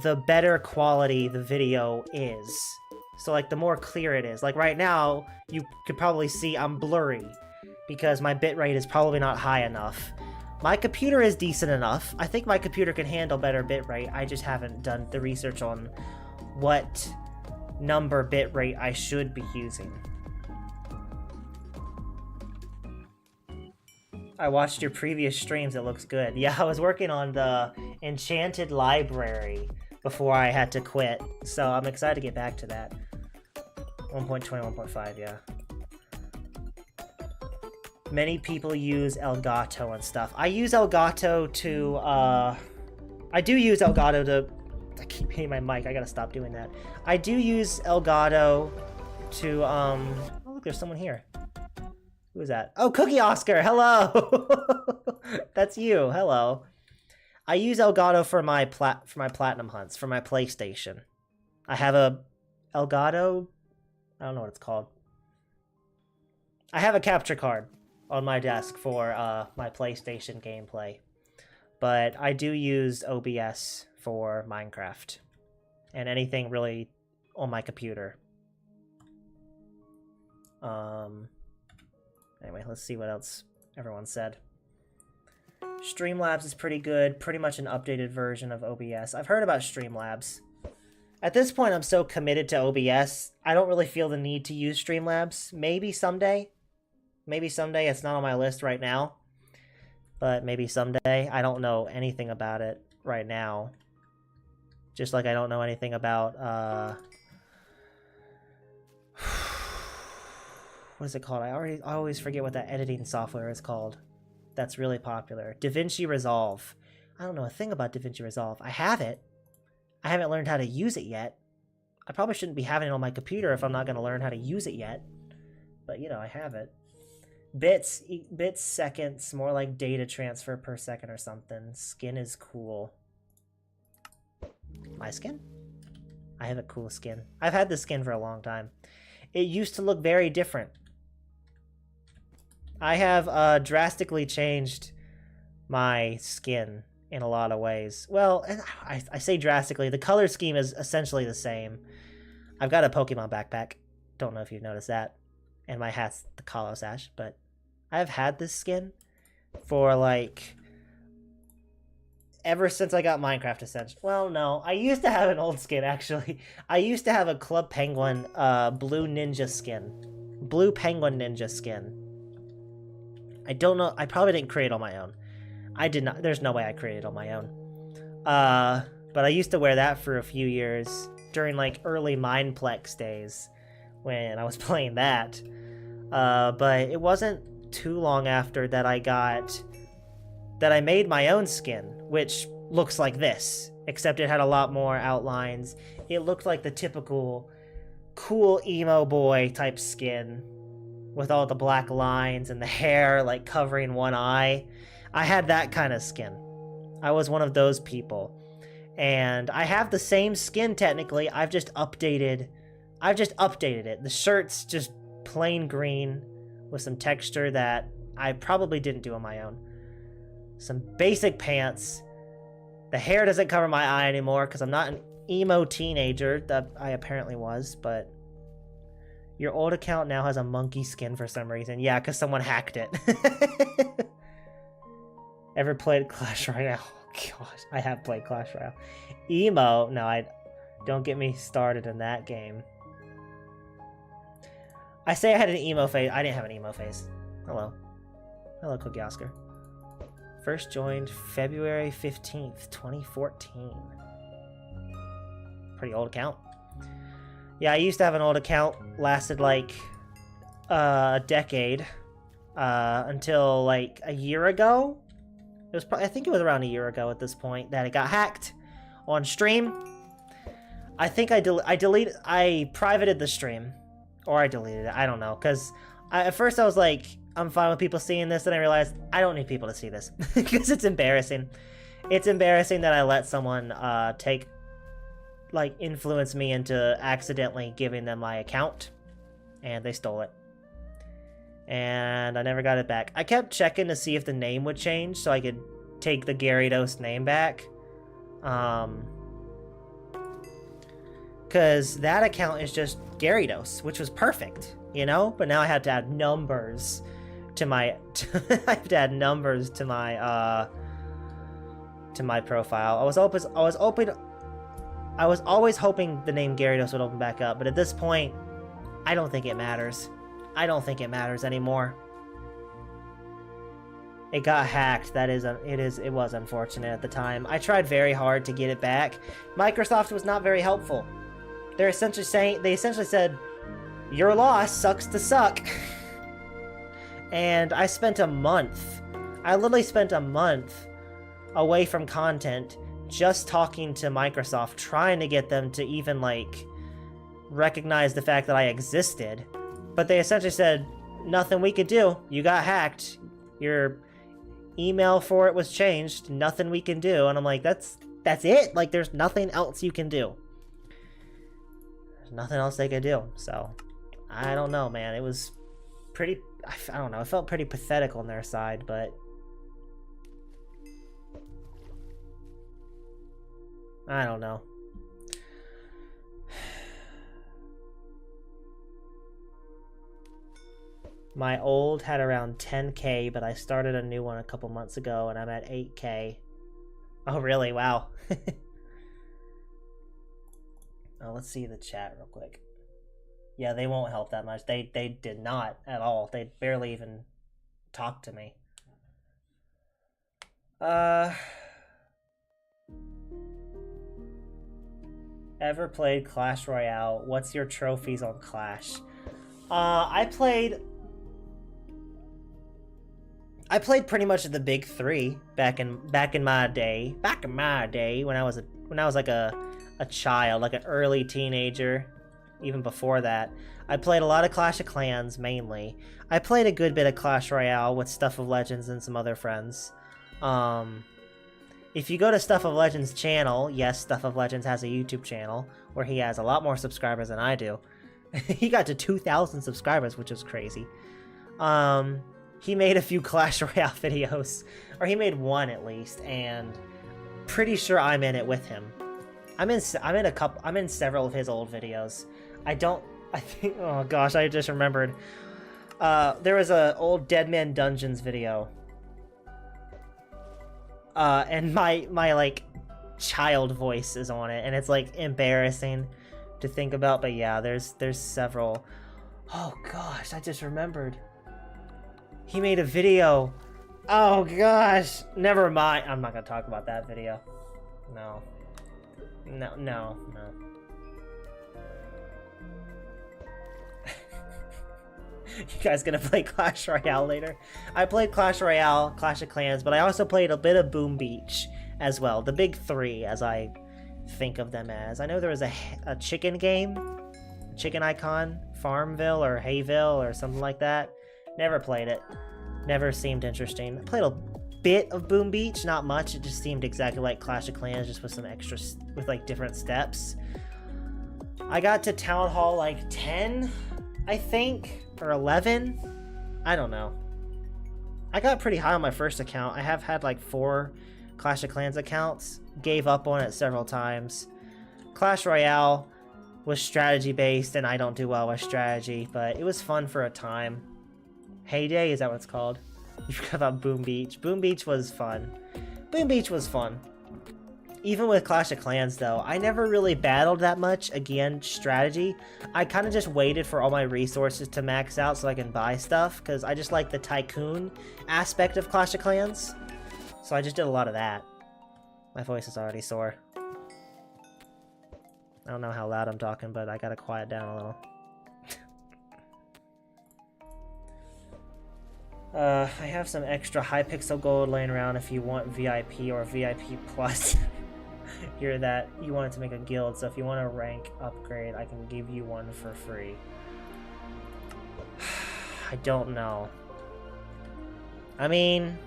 the better quality the video is. So, like, the more clear it is. Like, right now, you could probably see I'm blurry because my bitrate is probably not high enough. My computer is decent enough. I think my computer can handle better bitrate. I just haven't done the research on what number bitrate I should be using. I watched your previous streams. It looks good. Yeah, I was working on the Enchanted Library before I had to quit, so I'm excited to get back to that. 1.20, 1.5, yeah. Many people use Elgato and stuff. I use Elgato to, I do use Elgato to... I keep hitting my mic, I gotta stop doing that. I do use Elgato to, oh look, there's someone here. Who is that? Oh, Cookie Oscar, hello! That's you, hello. I use Elgato for my platinum hunts, for my PlayStation. I have a Elgato, I don't know what it's called. I have a capture card on my desk for my PlayStation gameplay. But I do use OBS for Minecraft. And anything really on my computer. Anyway, let's see what else everyone said. Streamlabs is pretty good. Pretty much an updated version of OBS. I've heard about Streamlabs. At this point, I'm so committed to OBS, I don't really feel the need to use Streamlabs. Maybe someday. Maybe someday. It's not on my list right now. But maybe someday. I don't know anything about it right now. Just like I don't know anything about, what is it called? I always forget what that editing software is called. That's really popular. DaVinci Resolve. I don't know a thing about DaVinci Resolve. I have it. I haven't learned how to use it yet. I probably shouldn't be having it on my computer if I'm not going to learn how to use it yet. But, you know, I have it. Bits seconds, more like data transfer per second or something. Skin is cool. My skin? I have a cool skin. I've had this skin for a long time. It used to look very different. I have drastically changed my skin in a lot of ways. Well, I say drastically. The color scheme is essentially the same. I've got a Pokemon backpack. Don't know if you've noticed that. And my hat's the Kalos Sash, but I've had this skin for, like, ever since I got Minecraft Essentials. Well, no. I used to have an old skin, actually. I used to have a Club Penguin Blue Ninja skin. Blue Penguin Ninja skin. I don't know. I probably didn't create it on my own. I did not. There's no way I created it on my own. But I used to wear that for a few years during, like, early Mineplex days when I was playing that. But it wasn't too long after that I made my own skin, which looks like this, except it had a lot more outlines. It looked like the typical cool emo boy type skin with all the black lines and the hair like covering one eye. I had that kind of skin. I was one of those people. And I have the same skin technically. I've just updated I've just updated it. The shirt's just plain green with some texture that I probably didn't do on my own. Some basic pants. The hair doesn't cover my eye anymore because I'm not an emo teenager that I apparently was, but your old account now has a monkey skin for some reason. Yeah, because someone hacked it. Ever played Clash Royale? Oh, gosh, I have played Clash Royale. Emo? No, don't get me started in that game. I say I had an emo phase. I didn't have an emo phase. Hello. Hello, Cookie Oscar. First joined February 15th, 2014. Pretty old account. Yeah, I used to have an old account. Lasted like a decade. Until like a year ago. It was I think it was around a year ago at this point that it got hacked on stream. I think I privated the stream. Or I deleted it. I don't know. Because at first I was like, I'm fine with people seeing this. And I realized I don't need people to see this. Because it's embarrassing. It's embarrassing that I let someone influence me into accidentally giving them my account. And they stole it. And I never got it back. I kept checking to see if the name would change so I could take the Gyarados name back. Because that account is just Gyarados, which was perfect, you know? But now I had to add numbers to my I have to add numbers to my profile. I was always hoping the name Gyarados would open back up, but at this point, I don't think it matters. I don't think it matters anymore. It got hacked. It was unfortunate at the time. I tried very hard to get it back. Microsoft was not very helpful. They essentially said, your loss sucks to suck. And I spent a month. I literally spent a month away from content just talking to Microsoft, trying to get them to even like recognize the fact that I existed. But they essentially said, nothing we could do. You got hacked. Your email for it was changed. Nothing we can do. And I'm like, that's it? Like, there's nothing else you can do. There's nothing else they could do. So, I don't know, man. It was pretty... I don't know. It felt pretty pathetic on their side, but... I don't know. My old had around 10k, but I started a new one a couple months ago, and I'm at 8k. Oh, really? Wow. Oh, let's see the chat real quick. Yeah, they won't help that much. They did not at all. They barely even talked to me. Ever played Clash Royale? What's your trophies on Clash? I played pretty much the big three back in my day. Back in my day when I was like a child, like an early teenager, even before that. I played a lot of Clash of Clans mainly. I played a good bit of Clash Royale with Stuff of Legends and some other friends. If you go to Stuff of Legends' channel, yes, Stuff of Legends has a YouTube channel where he has a lot more subscribers than I do. He got to 2,000 subscribers, which is crazy. He made a few Clash Royale videos, or he made one at least, and pretty sure I'm in it with him. I'm in several of his old videos. I think, oh gosh, I just remembered. There was a old Dead Man Dungeons video. And my like child voice is on it, and it's like embarrassing to think about, but yeah, there's several. Oh gosh, I just remembered. He made a video. Oh gosh, never mind. I'm not gonna talk about that video. No. You guys gonna play Clash Royale later? I played Clash Royale, Clash of Clans, but I also played a bit of Boom Beach as well. The big three, as I think of them as. I know there was a chicken game, Chicken Icon, Farmville or Hayville or something like that. Never played it. Never seemed interesting. I played a bit of Boom Beach, not much. It just seemed exactly like Clash of Clans, just with some extra, with like different steps. I got to Town Hall like 10, I think, or 11. I don't know. I got pretty high on my first account. I have had like 4 Clash of Clans accounts. Gave up on it several times. Clash Royale was strategy based, and I don't do well with strategy, but it was fun for a time. Heyday, is that what it's called? You forgot about Boom Beach. Boom Beach was fun. Boom Beach was fun. Even with Clash of Clans, though, I never really battled that much against strategy. I kind of just waited for all my resources to max out so I can buy stuff, because I just like the tycoon aspect of Clash of Clans. So I just did a lot of that. My voice is already sore. I don't know how loud I'm talking, but I gotta quiet down a little. I have some extra Hypixel gold laying around if you want VIP or VIP plus. Hear that? You wanted to make a guild, so if you want a rank upgrade, I can give you one for free. I don't know. I mean...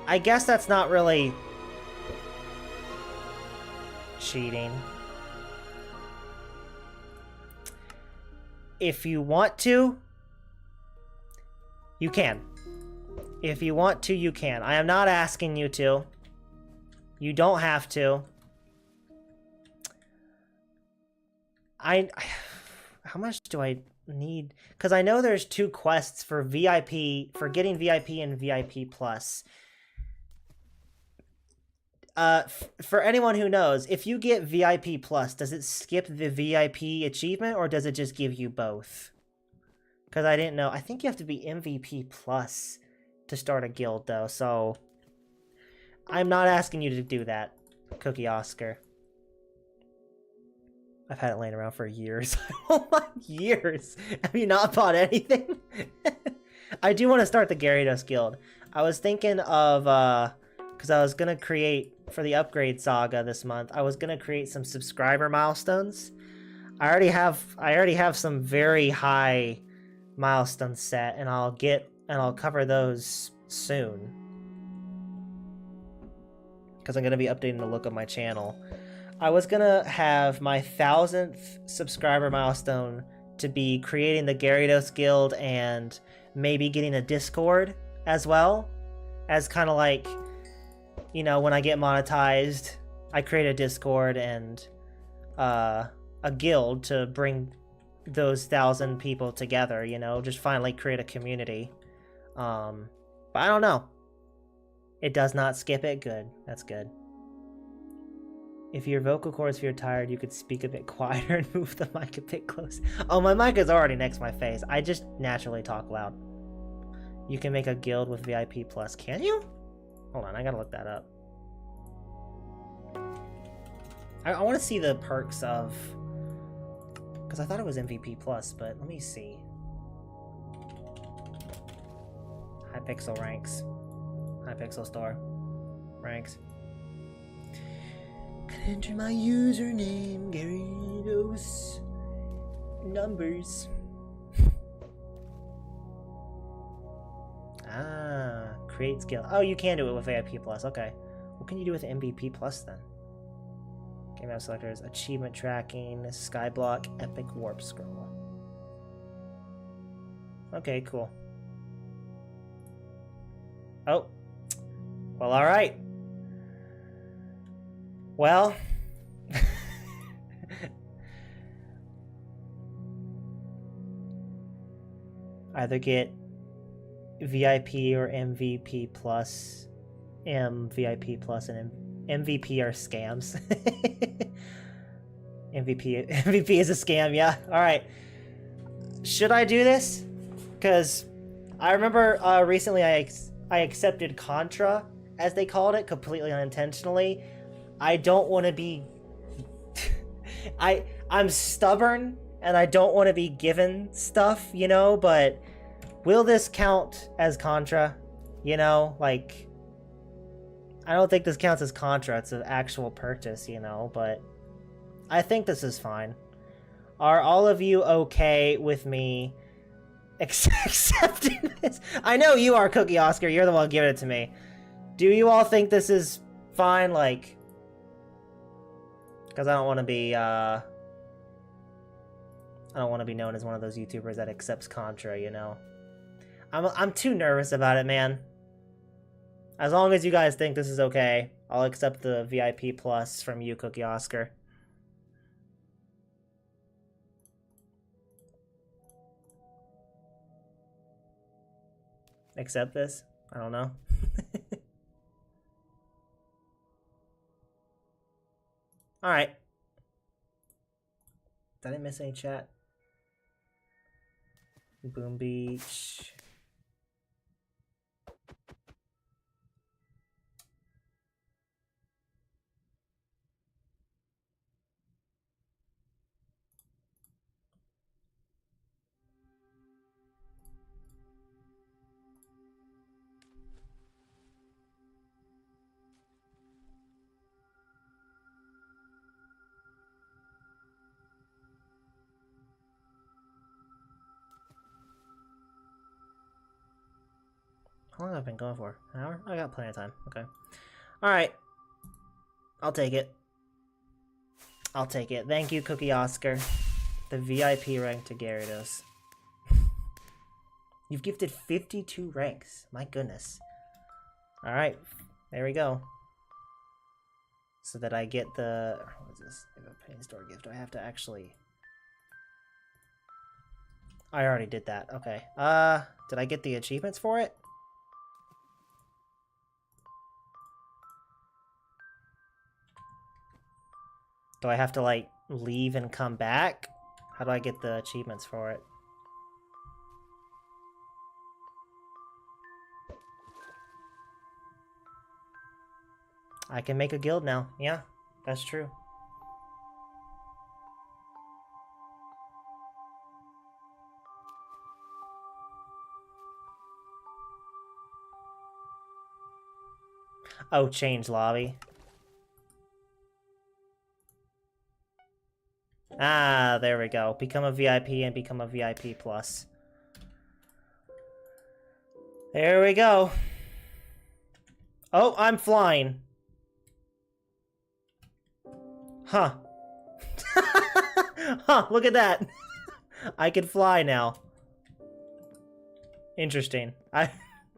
I guess that's not really... cheating. If you want to, you can. If you want to, you can. I am not asking you to. You don't have to. How much do I need? Because I know there's 2 quests for VIP, for getting VIP and VIP plus. For anyone who knows, if you get VIP plus, does it skip the VIP achievement, or does it just give you both? Because I didn't know. I think you have to be MVP plus to start a guild, though, so... I'm not asking you to do that, Cookie Oscar. I've had it laying around for years. Oh my, years! Have you not bought anything? I do want to start the Gyarados guild. I was thinking of, because I was going to create, for the upgrade saga this month, I was going to create some subscriber milestones. I already have some very high milestones set, and I'll cover those soon. Because I'm going to be updating the look of my channel. I was going to have my 1000th subscriber milestone to be creating the Gyarados guild and maybe getting a Discord as well. As kind of like, you know, when I get monetized, I create a Discord and a guild to bring those 1000 people together, you know, just finally create a community. But I don't know. It does not skip it. Good. That's good. If your vocal cords feel tired, you could speak a bit quieter and move the mic a bit closer. Oh, my mic is already next to my face. I just naturally talk loud. You can make a guild with VIP plus. Can you? Hold on, I gotta look that up. I want to see the perks of... Because I thought it was MVP plus, but let me see. Hypixel ranks. Hypixel store. Ranks. Can enter my username, Gyarados. Numbers. Create skill. Oh, you can do it with VIP plus. Okay. What can you do with MVP plus then? Game map selectors, achievement tracking, skyblock, epic warp scroll. Okay, cool. Oh. Well, alright. Well. Either get VIP or MVP plus. MVP plus and MVP are scams. MVP is a scam, yeah. Alright. Should I do this? Because I remember recently I accepted Contra, as they called it, completely unintentionally. I don't want to be... I'm stubborn, and I don't want to be given stuff, you know, but will this count as Contra? You know, like... I don't think this counts as Contra, it's an actual purchase, you know, but I think this is fine. Are all of you okay with me accepting this? I know you are, Cookie Oscar, you're the one giving it to me. Do you all think this is fine? Like, because I don't want to be, I don't want to be known as one of those YouTubers that accepts Contra, you know? I'm too nervous about it, man. As long as you guys think this is okay, I'll accept the VIP plus from you, Cookie Oscar. Accept this? I don't know. Alright. Did I miss any chat? Boom Beach. How long have I been going for? An hour? I got plenty of time. Okay. Alright. I'll take it. I'll take it. Thank you, Cookie Oscar. The VIP rank to Gyarados. You've gifted 52 ranks. My goodness. Alright. There we go. So that I get the... What is this? I have a pain store gift. Do I have to actually... I already did that. Okay. Did I get the achievements for it? Do I have to, like, leave and come back? How do I get the achievements for it? I can make a guild now. Yeah, that's true. Oh, change lobby. Ah, there we go. Become a VIP and become a VIP plus. There we go. Oh, I'm flying. Huh. Huh, look at that. I can fly now. Interesting.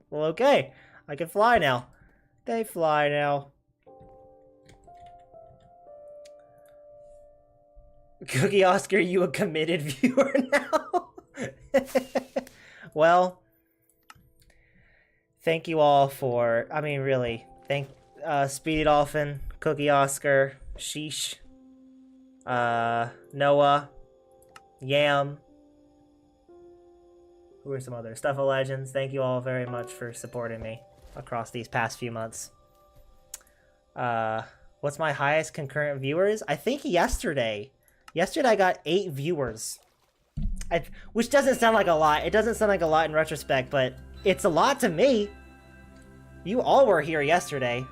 Well, okay. I can fly now. They fly now. Cookie Oscar, you a committed viewer now? Well, thank you all for, I mean, really, thank Speedy Dolphin, Cookie Oscar, Sheesh, Noah, Yam, who are some other Stuff of Legends. Thank you all very much for supporting me across these past few months. What's my highest concurrent viewers? I think yesterday. Yesterday I got 8 viewers. Which doesn't sound like a lot. It doesn't sound like a lot in retrospect, but it's a lot to me. You all were here yesterday.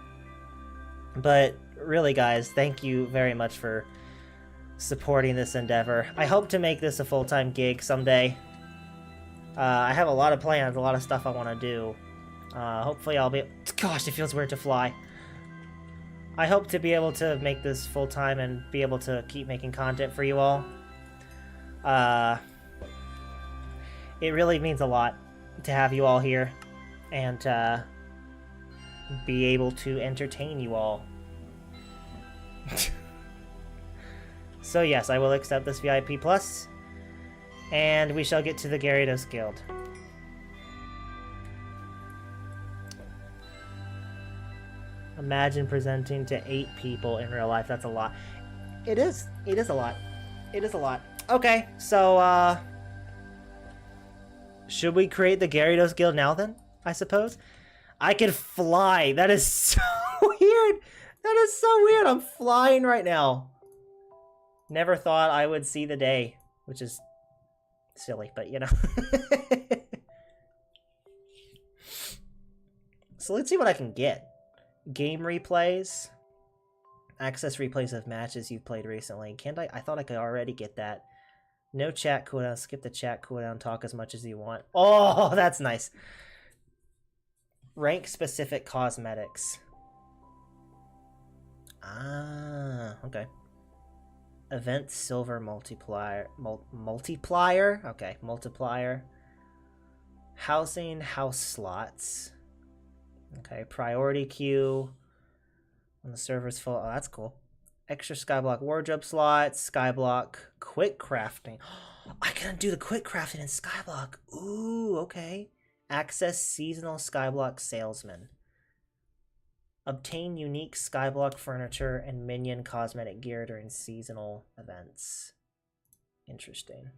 But really, guys, thank you very much for supporting this endeavor. I hope to make this a full-time gig someday. I have a lot of plans, a lot of stuff I want to do. Hopefully I'll be... Gosh, it feels weird to fly. I hope to be able to make this full-time and be able to keep making content for you all. It really means a lot to have you all here and be able to entertain you all. So yes, I will accept this VIP plus, and we shall get to the Gyarados Guild. Imagine presenting to 8 people in real life. That's a lot. It is. It is a lot. It is a lot. Okay, so, should we create the Gyarados Guild now then, I suppose? I can fly. That is so weird. That is so weird. I'm flying right now. Never thought I would see the day, which is silly, but you know. So let's see what I can get. Game replays. Access replays of matches you've played recently. Can't I? I thought I could already get that. No chat cooldown. Skip the chat cooldown. Talk as much as you want. Oh, that's nice. Rank specific cosmetics. Ah, okay. Event silver multiplier. Multiplier? Okay, multiplier. Housing house slots. Okay, priority queue. When the server's full. Oh, that's cool. Extra skyblock wardrobe slots. Skyblock quick crafting. I can do the quick crafting in skyblock. Ooh, okay. Access seasonal skyblock salesman. Obtain unique skyblock furniture and minion cosmetic gear during seasonal events. Interesting.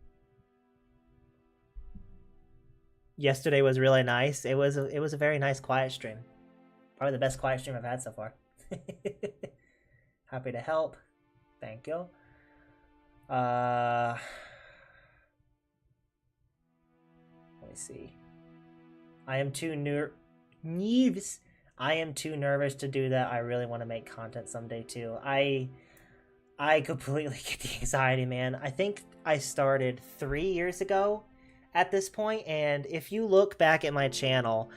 Yesterday was really nice. It was a very nice quiet stream. Probably the best quiet stream I've had so far. Happy to help. Thank you. Let me see. I am too nervous. I am too nervous to do that. I really want to make content someday too. I completely get the anxiety, man. I think I started 3 years ago at this point, and if you look back at my channel,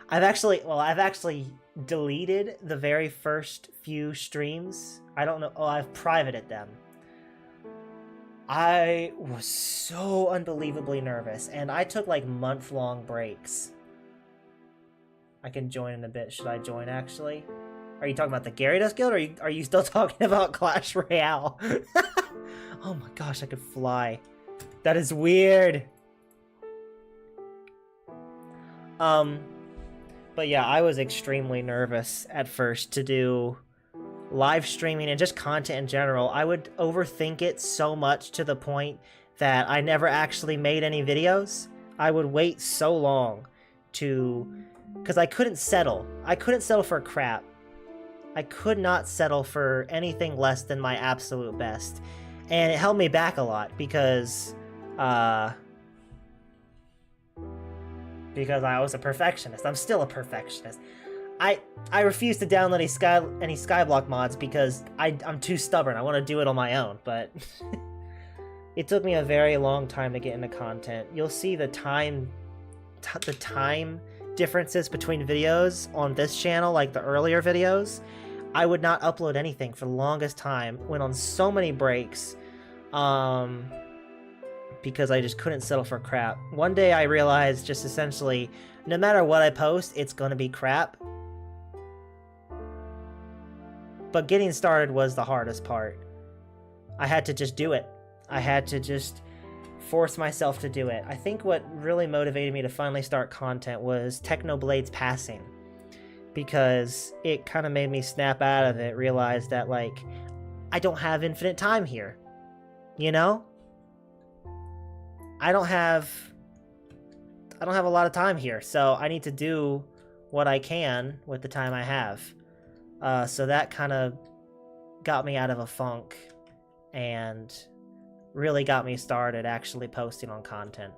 I've actually deleted the very first few streams. I don't know. Oh, I've privated them. I was so unbelievably nervous, and I took like month-long breaks. I can join in a bit. Should I join, actually? Are you talking about the Gyarados Guild, or are you still talking about Clash Royale? Oh my gosh, I could fly. That is weird. But yeah, I was extremely nervous at first to do live streaming and just content in general. I would overthink it so much to the point that I never actually made any videos. I would wait so long because I couldn't settle. I couldn't settle for crap. I could not settle for anything less than my absolute best. And it held me back a lot because I was a perfectionist. I'm still a perfectionist. I refuse to download any Skyblock mods because I'm too stubborn. I want to do it on my own, but it took me a very long time to get into content. You'll see the time differences between videos on this channel, like the earlier videos. I would not upload anything for the longest time, went on so many breaks, because I just couldn't settle for crap. One day I realized just essentially, no matter what I post, it's gonna be crap. But getting started was the hardest part. I had to just do it. I had to just force myself to do it. I think what really motivated me to finally start content was Technoblade's passing, because it kind of made me snap out of it, realize that, like, I don't have infinite time here, you know? I don't have a lot of time here, so I need to do what I can with the time I have. So that kind of got me out of a funk and really got me started actually posting on content.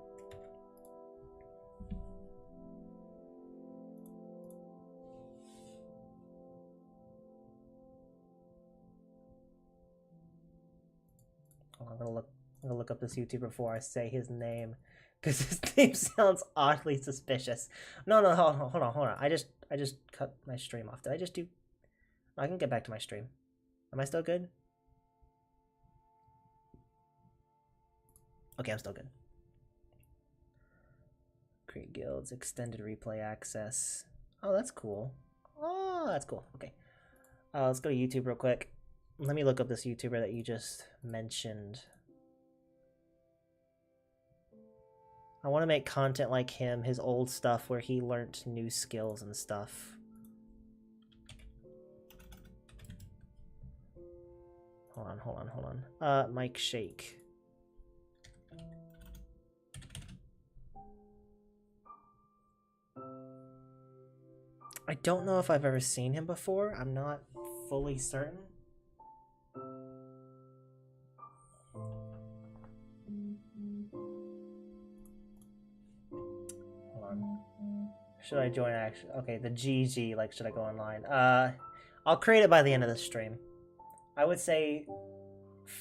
I'm gonna look up this YouTuber before I say his name, because his name sounds oddly suspicious. No, hold on. I just cut my stream off. Did I just do? I can get back to my stream. Am I still good? Okay, I'm still good. Create guilds, extended replay access. Oh, that's cool. Oh, that's cool. Okay. Let's go to YouTube real quick. Let me look up this YouTuber that you just mentioned. I want to make content like him, his old stuff where he learnt new skills and stuff. Hold on. Mike Shake. I don't know if I've ever seen him before. I'm not fully certain. Hold on. Should I join actually? Okay, the GG, like, should I go online? I'll create it by the end of the stream. I would say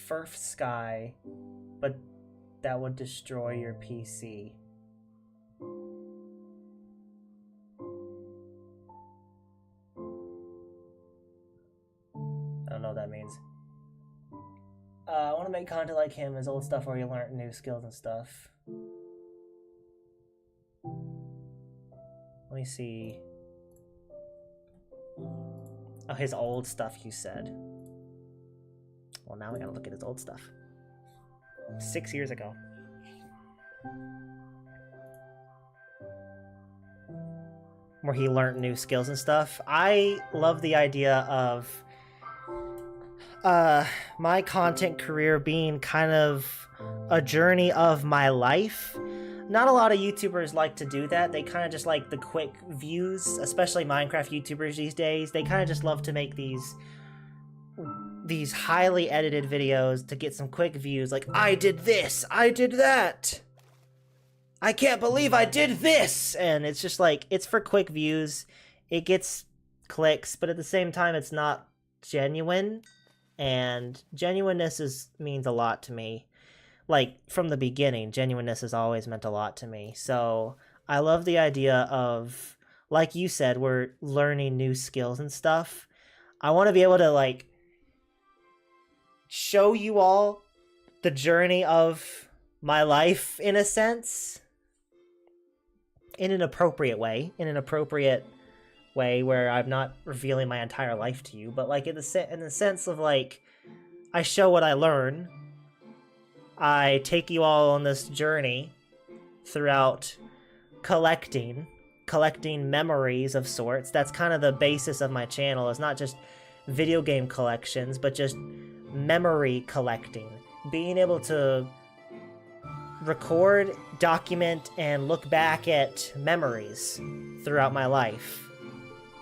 Furf Sky, but that would destroy your PC. make content like him, his old stuff where he learned new skills and stuff. Let me see. Oh, his old stuff, you said. Well, now we gotta look at his old stuff. 6 years ago. Where he learned new skills and stuff. I love the idea of my content career being kind of a journey of my life. Not a lot of YouTubers like to do that. They kind of just like the quick views, especially Minecraft YouTubers these days. They kind of just love to make these highly edited videos to get some quick views, like, I did this, I did that, I can't believe I did this, and it's just like, it's for quick views, it gets clicks, but at the same time, it's not genuine, and genuineness means a lot to me. Like, from the beginning, genuineness has always meant a lot to me, so I love the idea of, like you said, we're learning new skills and stuff. I want to be able to, like, show you all the journey of my life, in a sense, in an appropriate way, where I'm not revealing my entire life to you, but like in the sense of like, I show what I learn, I take you all on this journey throughout collecting memories of sorts. That's kind of the basis of my channel. It's not just video game collections, but just memory collecting, being able to record, document, and look back at memories throughout my life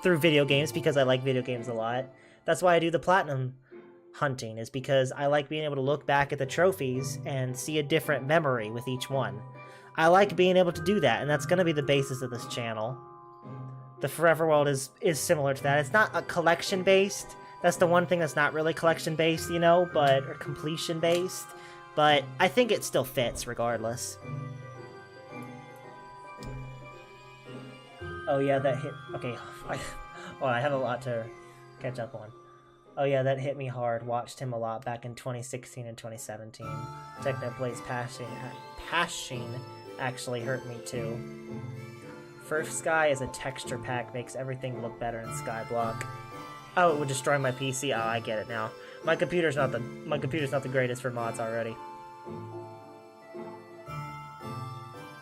through video games, because I like video games a lot. That's why I do the platinum hunting, is because I like being able to look back at the trophies and see a different memory with each one. I like being able to do that, and that's going to be the basis of this channel. The Forever World is similar to that. It's not a collection based. That's the one thing that's not really collection-based, you know, or completion-based. But I think it still fits, regardless. Oh yeah, that hit... Okay, I have a lot to catch up on. Oh yeah, that hit me hard. Watched him a lot back in 2016 and 2017. Technoplay's passing actually hurt me too. First Sky is a texture pack, makes everything look better in Skyblock. Oh, it would destroy my PC. Oh, I get it now. My computer's not the greatest for mods already.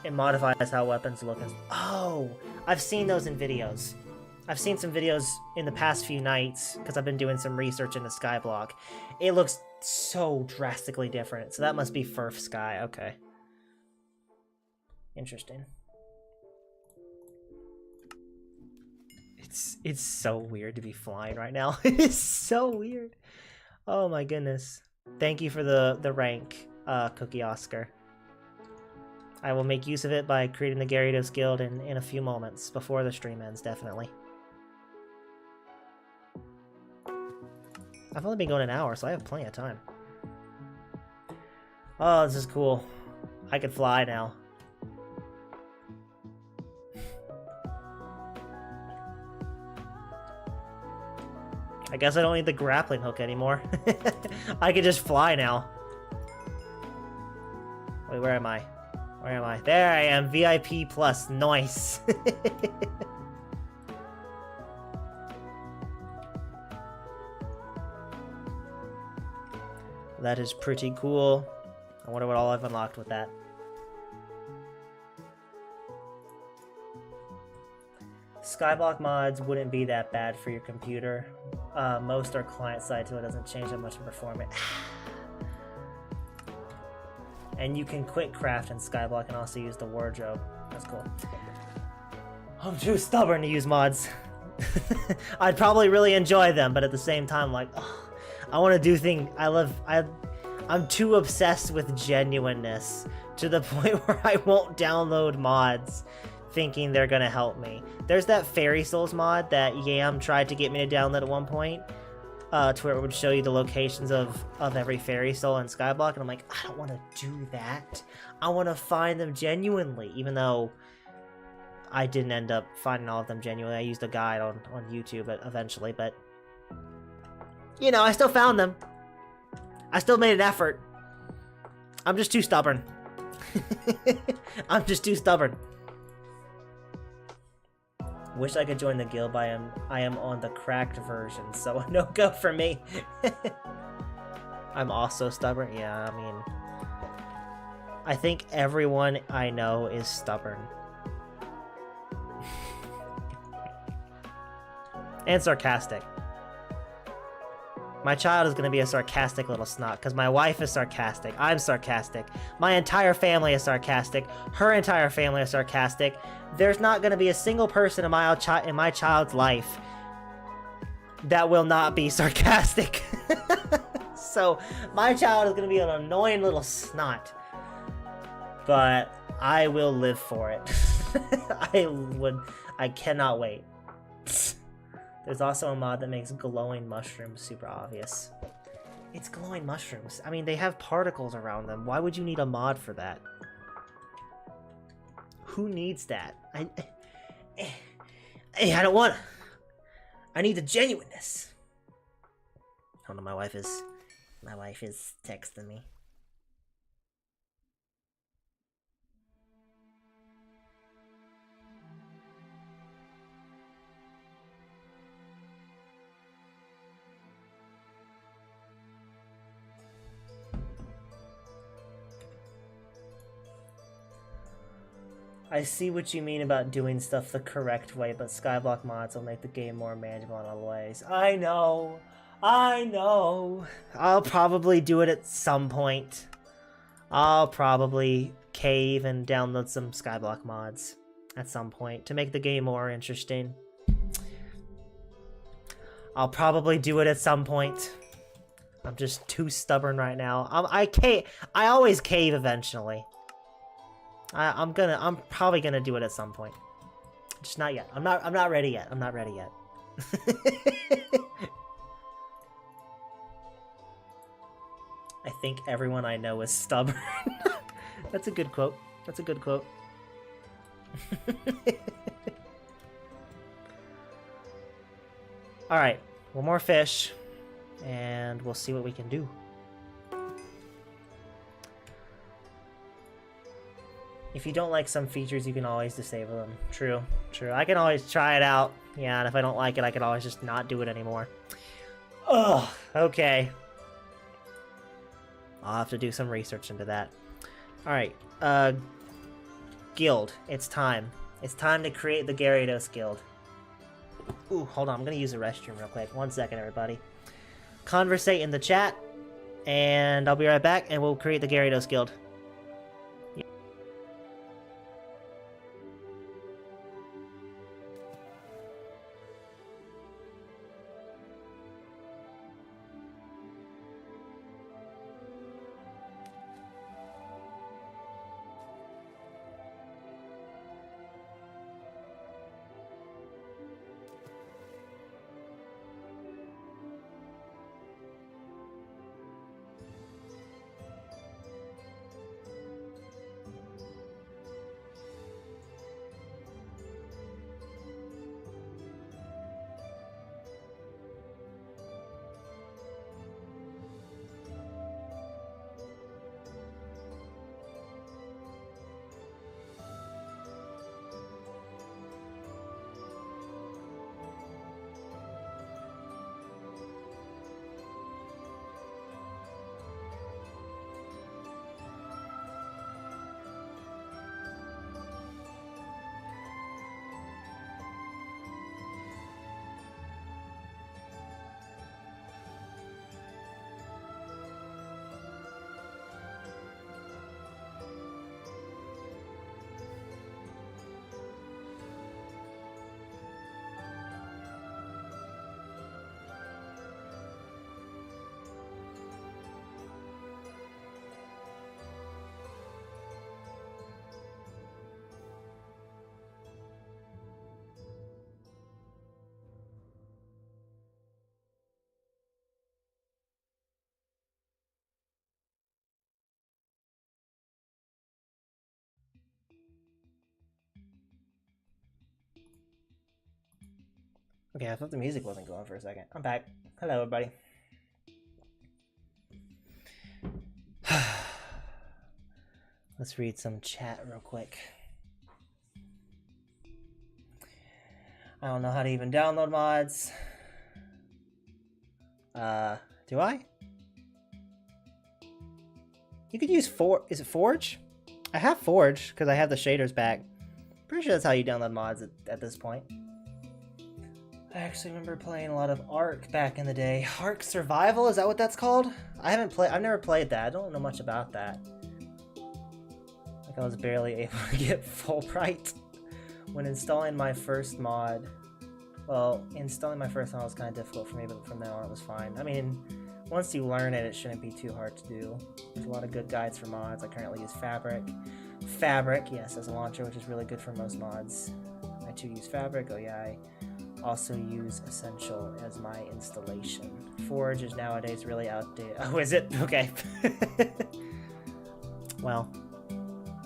It modifies how weapons look. Oh, I've seen those in videos. I've seen some videos in the past few nights because I've been doing some research into Skyblock. It looks so drastically different. So that must be First Sky. Okay. Interesting. It's so weird to be flying right now. It is so weird. Oh my goodness. Thank you for the rank, Cookie Oscar. I will make use of it by creating the Gyarados Guild in a few moments, before the stream ends, definitely. I've only been going an hour, so I have plenty of time. Oh, this is cool. I can fly now. I guess I don't need the grappling hook anymore. I can just fly now. Wait, where am I? Where am I? There I am, VIP plus, nice. That is pretty cool. I wonder what all I've unlocked with that. Skyblock mods wouldn't be that bad for your computer. Most are client-side, so it doesn't change that much in performance. And you can quick craft in Skyblock and also use the wardrobe. That's cool. I'm too stubborn to use mods. I'd probably really enjoy them, but at the same time, like, oh, I want to do things. I'm too obsessed with genuineness to the point where I won't download mods thinking they're gonna help me. There's that Fairy Souls mod that Yam tried to get me to download at one point, to where it would show you the locations of every Fairy Soul in Skyblock, and I'm like, I don't want to do that. I want to find them genuinely, even though I didn't end up finding all of them genuinely. I used a guide on YouTube eventually, but you know, I still found them. I still made an effort. I'm just too stubborn. I'm just too stubborn. Wish I could join the guild, but I am on the cracked version, so no go for me. I'm also stubborn. Yeah, I mean, I think everyone I know is stubborn. And sarcastic. My child is going to be a sarcastic little snot, because my wife is sarcastic, I'm sarcastic, my entire family is sarcastic, her entire family is sarcastic. There's not going to be a single person in my child's life that will not be sarcastic. So, my child is going to be an annoying little snot. But I will live for it. I cannot wait. There's also a mod that makes glowing mushrooms super obvious. It's glowing mushrooms. I mean, they have particles around them. Why would you need a mod for that? Who needs that? I don't want it. I need the genuineness. Oh no, my wife is texting me. I see what you mean about doing stuff the correct way, but Skyblock mods will make the game more manageable in all ways. I know! I'll probably do it at some point. I'll probably cave and download some Skyblock mods at some point to make the game more interesting. I'll probably do it at some point. I'm just too stubborn right now. I always cave eventually. I'm probably gonna do it at some point. Just not yet. I'm not ready yet. I'm not ready yet. I think everyone I know is stubborn. That's a good quote. That's a good quote. Alright, one more fish, and we'll see what we can do. If you don't like some features, you can always disable them. True, true. I can always try it out. Yeah, and if I don't like it, I can always just not do it anymore. Ugh, okay. I'll have to do some research into that. Alright, guild. It's time. It's time to create the Gyarados guild. Ooh, hold on. I'm gonna use the restroom real quick. 1 second, everybody. Conversate in the chat, and I'll be right back, and we'll create the Gyarados guild. Okay, I thought the music wasn't going for a second. I'm back. Hello, everybody. Let's read some chat real quick. I don't know how to even download mods. Do I? You could use is it Forge? I have Forge because I have the shaders back. Pretty sure that's how you download mods at this point. I actually remember playing a lot of Ark back in the day. Ark Survival, is that what that's called? I've never played that. I don't know much about that. Like I was barely able to get Fulbright when installing my first mod. Well, installing my first mod was kind of difficult for me, but from then on it was fine. I mean, once you learn it, it shouldn't be too hard to do. There's a lot of good guides for mods. I currently use Fabric. Fabric, yes, as a launcher, which is really good for most mods. I too use Fabric. Oh yeah, I also use Essential as my installation. Forge is nowadays really outdated. Oh, is it? Okay. Well,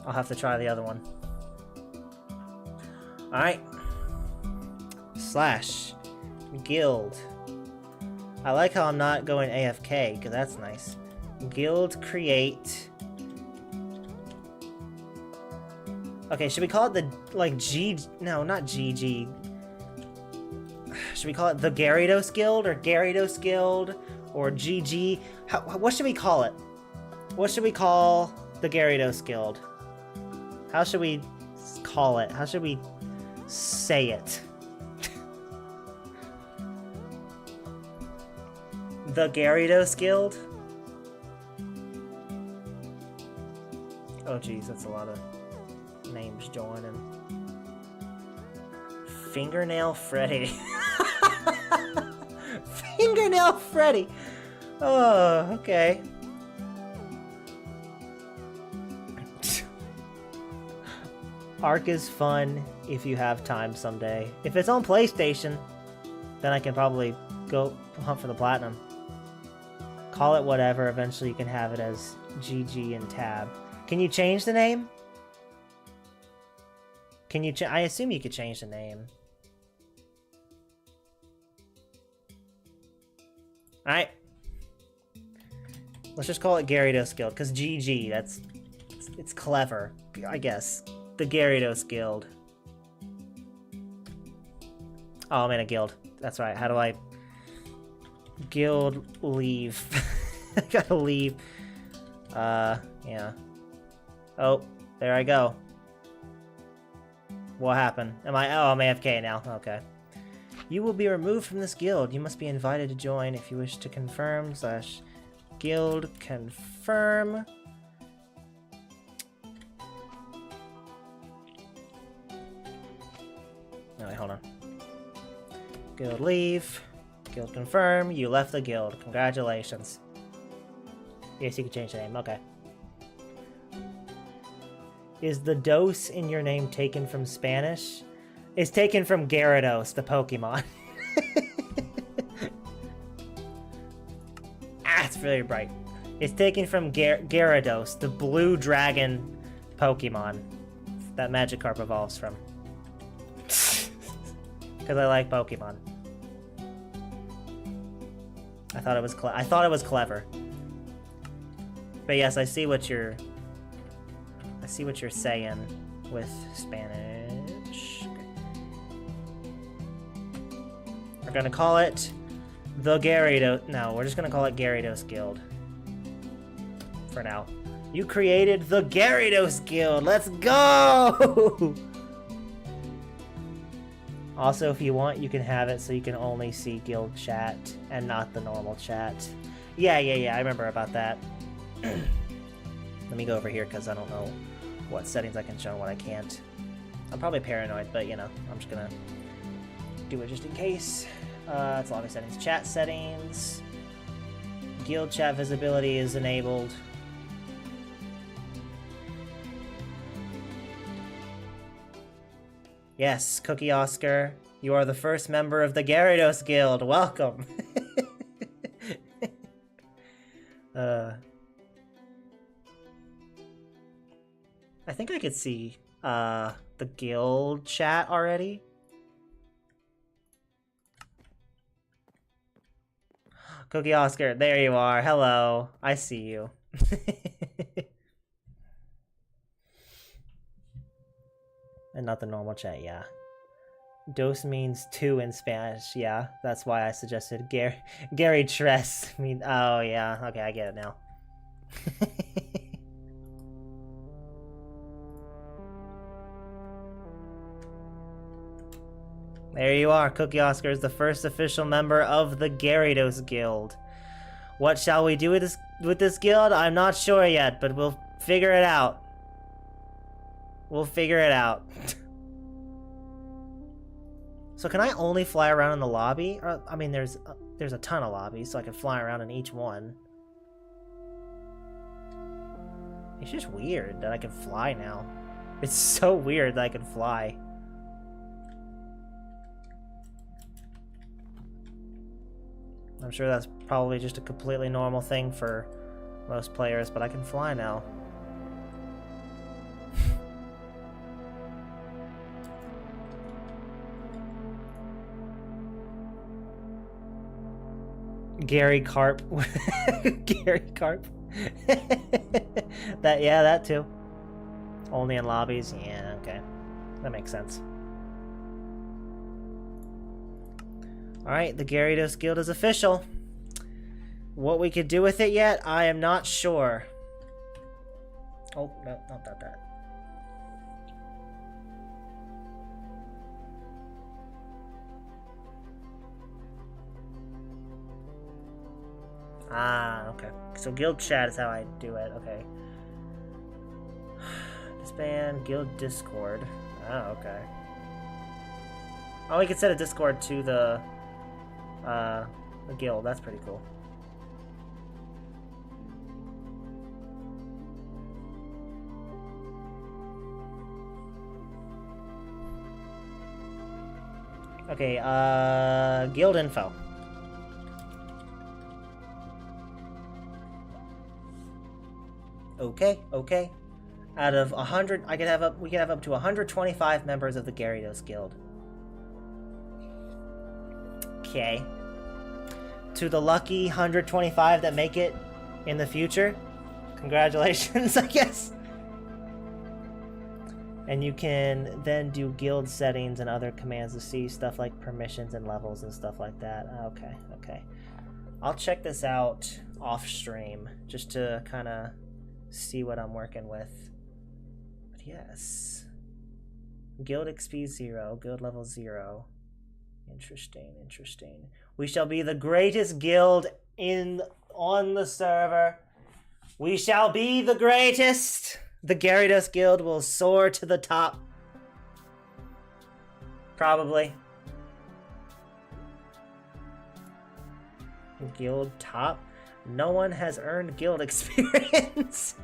I'll have to try the other one. Alright. Slash. Guild. I like how I'm not going AFK, because that's nice. Guild create. Okay, should we call it the, like, no, not GG. Should we call it the Gyarados Guild, or Gyarados Guild, or GG? What should we call it? What should we call the Gyarados Guild? How should we call it? How should we say it? The Gyarados Guild? Oh geez, that's a lot of names joining. Fingernail Freddy. Fingernail Freddy! Oh, okay. Ark is fun if you have time someday. If it's on PlayStation, then I can probably go hunt for the platinum. Call it whatever, eventually you can have it as GG and Tab. Can you change the name? Can you I assume you could change the name. Alright. Let's just call it Gyarados Guild, because GG, it's clever, I guess. The Gyarados Guild. Oh, I'm in a guild. That's right. How do I... Guild leave. I gotta leave. Yeah. Oh, there I go. What happened? Oh, I'm AFK now. Okay. You will be removed from this guild. You must be invited to join if you wish to confirm / guild confirm. No, wait, hold on. Guild leave. Guild confirm. You left the guild. Congratulations. Yes, you can change the name. Okay. Is the dose in your name taken from Spanish? It's taken from Gyarados, the Pokemon. It's really bright. It's taken from Gyarados, the blue dragon Pokemon that Magikarp evolves from. Because I like Pokemon. I thought it was clever. But yes, I see what you're saying with Spanish. Okay. We're gonna call it the Gyarados. No, we're just gonna call it Gyarados Guild. For now. You created the Gyarados Guild! Let's go! Also, if you want, you can have it so you can only see guild chat and not the normal chat. Yeah, I remember about that. Let me go over here because I don't know what settings I can show and what I can't. I'm probably paranoid, but you know, I'm just gonna do it just in case. It's lobby settings, chat settings. Guild chat visibility is enabled. Yes, Cookie Oscar, you are the first member of the Gyarados Guild. Welcome. I think I could see the guild chat already. Cookie Oscar, there you are. Hello. I see you. And not the normal chat, yeah. Dos means two in Spanish, yeah. That's why I suggested Gary Tress. Oh yeah, okay, I get it now. There you are, Cookie Oscar is the first official member of the Gyarados Guild. What shall we do with this guild? I'm not sure yet, but we'll figure it out. We'll figure it out. So can I only fly around in the lobby? Or, I mean, there's a ton of lobbies, so I can fly around in each one. It's just weird that I can fly now. It's so weird that I can fly. I'm sure that's probably just a completely normal thing for most players, but I can fly now. Gary Carp. Gary Carp. That too. Only in lobbies? Yeah, okay. That makes sense. Alright, the Gyarados Guild is official. What we could do with it yet, I am not sure. Oh, no, not that. Ah, okay. So guild chat is how I do it, okay. Disband, guild Discord. Oh, okay. Oh, we can set a Discord to the guild. That's pretty cool. Okay, guild info. Okay. Out of 100, we can have up to 125 members of the Gyarados Guild. Okay. To the lucky 125 that make it in the future, congratulations, I guess. And you can then do guild settings and other commands to see stuff like permissions and levels and stuff like that. Okay. I'll check this out off stream just to kind of see what I'm working with. But yes. Guild XP 0, guild level 0. Interesting. We shall be the greatest guild on the server. We shall be the greatest. The Gyarados Guild will soar to the top. Probably. Guild top? No one has earned guild experience.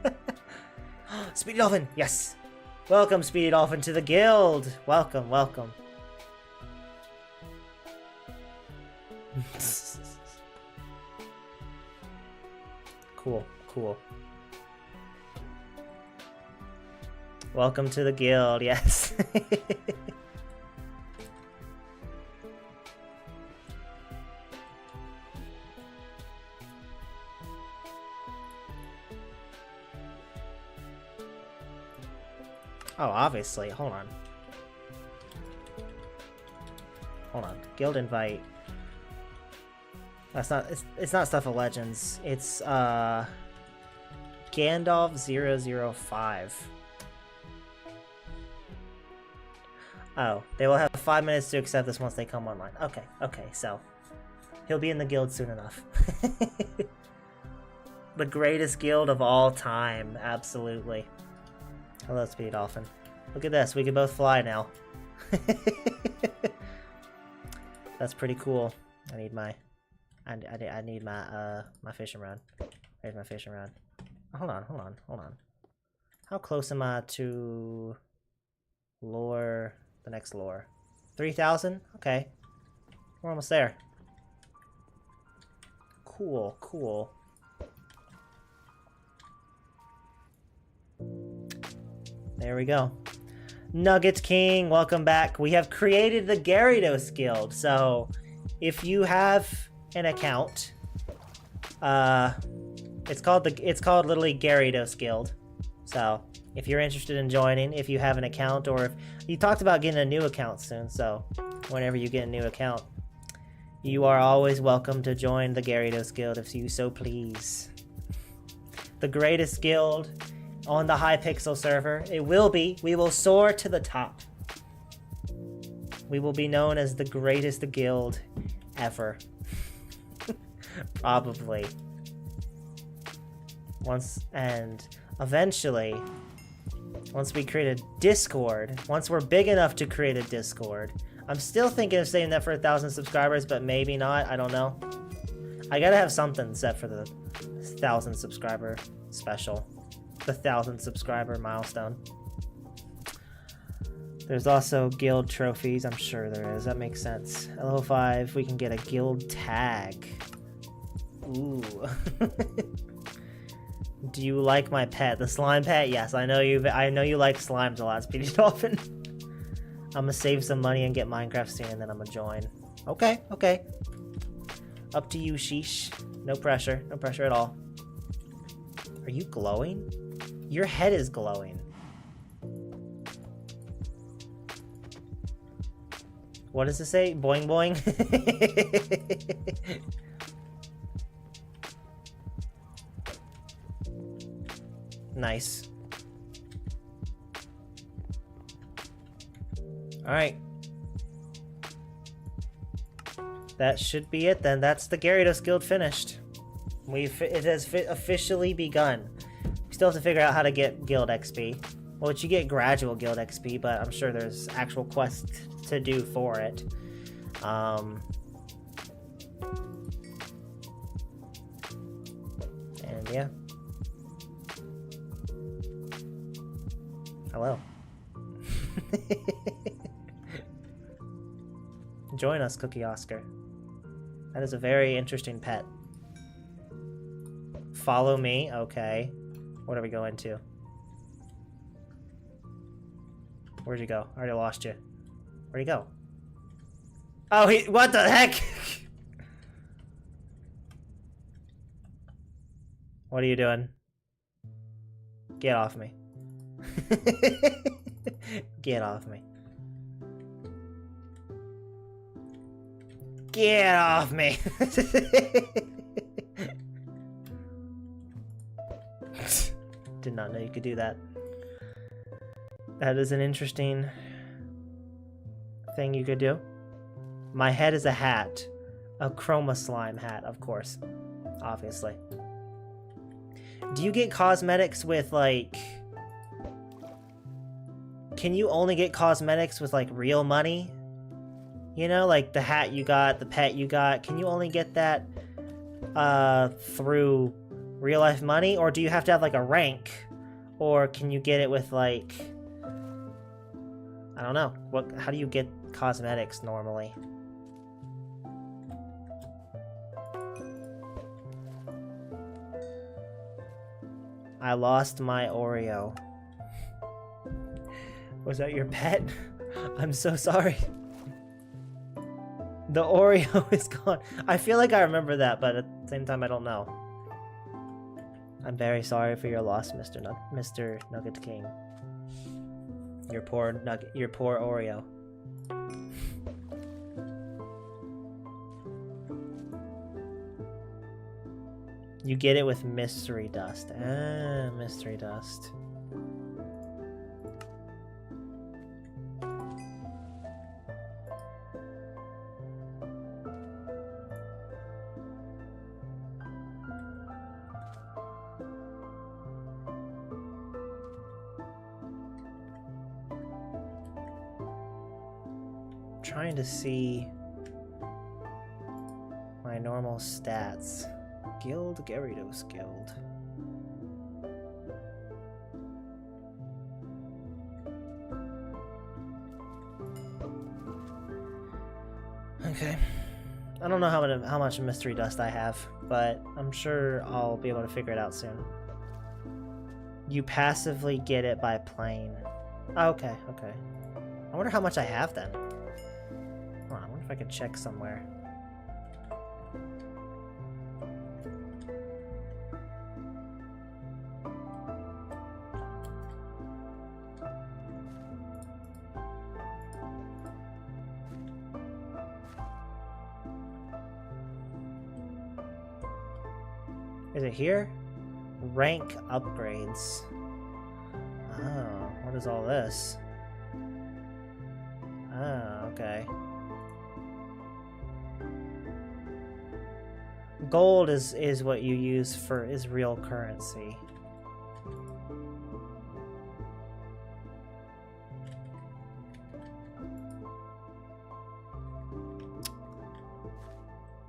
Speedy Dolphin, yes. Welcome, Speedy Dolphin, to the guild. Welcome. Cool. Welcome to the guild, yes. Oh, obviously. Hold on. Guild invite. That's not. It's not Stuff of Legends. It's Gandalf 005. Oh, they will have 5 minutes to accept this once they come online. Okay. So he'll be in the guild soon enough. The greatest guild of all time, absolutely. Hello, Speedy Dolphin. Look at this, we can both fly now. That's pretty cool. I need my my fishing rod. There's my fishing rod. Hold on. How close am I to lore? The next lore. 3,000? Okay. We're almost there. Cool. There we go. Nuggets King, welcome back. We have created the Gyarados Guild. So, if you have an account, it's called literally Gyarados Guild. So, if you're interested in joining, if you have an account, or if You talked about getting a new account soon, so whenever you get a new account, you are always welcome to join the Gyarados Guild if you so please. The greatest guild on the Hypixel server. It will be. We will soar to the top. We will be known as the greatest guild ever. Probably. Eventually, once we create a Discord, once we're big enough to create a Discord, I'm still thinking of saving that for 1,000 subscribers, but maybe not. I don't know. I gotta have something set for the 1,000 subscriber special. The 1,000 subscriber milestone. There's also guild trophies. I'm sure there is. That makes sense. Level 5, we can get a guild tag. Ooh. Do you like my pet? The slime pet? Yes, I know you like slimes a lot, Speedy Dolphin. I'm gonna save some money and get Minecraft soon, and then I'm gonna join. Okay, okay. Up to you, sheesh. No pressure. No pressure at all. Are you glowing? Your head is glowing. What does it say? Boing boing? Nice. Alright. That should be it then. That's the Gyarados Guild finished. It has officially begun. We still have to figure out how to get Guild XP. Well, you get gradual Guild XP, but I'm sure there's actual quests to do for it. And yeah. Hello. Join us, Cookie Oscar. That is a very interesting pet. Follow me? Okay. What are we going to? Where'd you go? I already lost you. Where'd he go? Oh, what the heck? What are you doing? Get off me. Get off me. Get off me. Did not know you could do that. That is an interesting thing you could do. My head is a hat. A chroma slime hat, of course. Obviously. Do you get cosmetics with, like... Can you only get cosmetics with, like, real money? You know, like the hat you got, the pet you got. Can you only get that through real-life money? Or do you have to have, like, a rank? Or can you get it with, like... I don't know. How do you get cosmetics normally? I lost my Oreo. Was that your pet? I'm so sorry. The Oreo is gone. I feel like I remember that, but at the same time, I don't know. I'm very sorry for your loss, Mr. Nugget King. Your poor Oreo. You get it with mystery dust. Ah, mystery dust. Trying to see my normal stats. Guild, Gyarados Guild. Okay. I don't know how much mystery dust I have, but I'm sure I'll be able to figure it out soon. You passively get it by playing. Oh, okay, okay. I wonder how much I have then. Oh, I wonder if I could check somewhere. Is it here? Rank upgrades. Oh, what is all this? Oh, okay. Gold is what you use is real currency.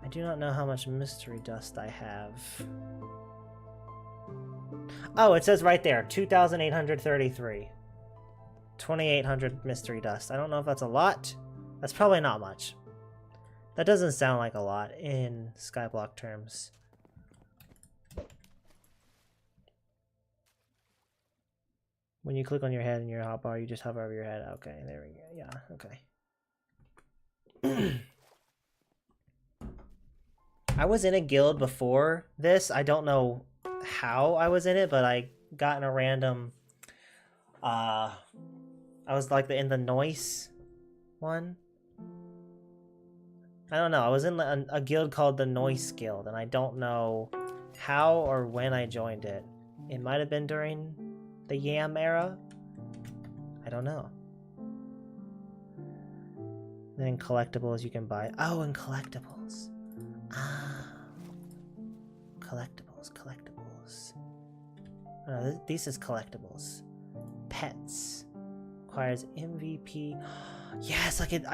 I do not know how much mystery dust I have. Oh, it says right there, 2,833. 2,800 mystery dust. I don't know if that's a lot. That's probably not much. That doesn't sound like a lot in Skyblock terms. When you click on your head in your hotbar, you just hover over your head. Okay, there we go. Yeah, okay. I was in a guild before this. I don't know how I was in it, but I got in a random... I was like in the noise one. I don't know. I was in a guild called the Noise Guild, and I don't know how or when I joined it. It might have been during the Yam era. I don't know. Then collectibles you can buy. Oh, and collectibles. Ah. Collectibles. Oh, no, this is collectibles. Pets. Requires MVP. Yes, I could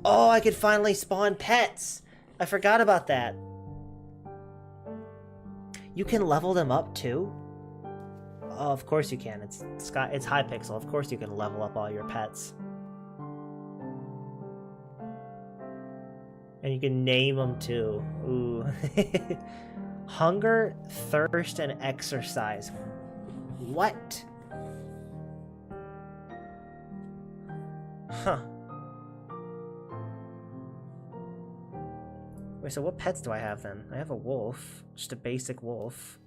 oh, I could finally spawn pets. I forgot about that. You can level them up too? Oh, of course you can. It's Hypixel. Of course you can level up all your pets. And you can name them too. Ooh. Hunger, thirst, and exercise. What? Huh. Wait, so what pets do I have then? I have a wolf. Just a basic wolf.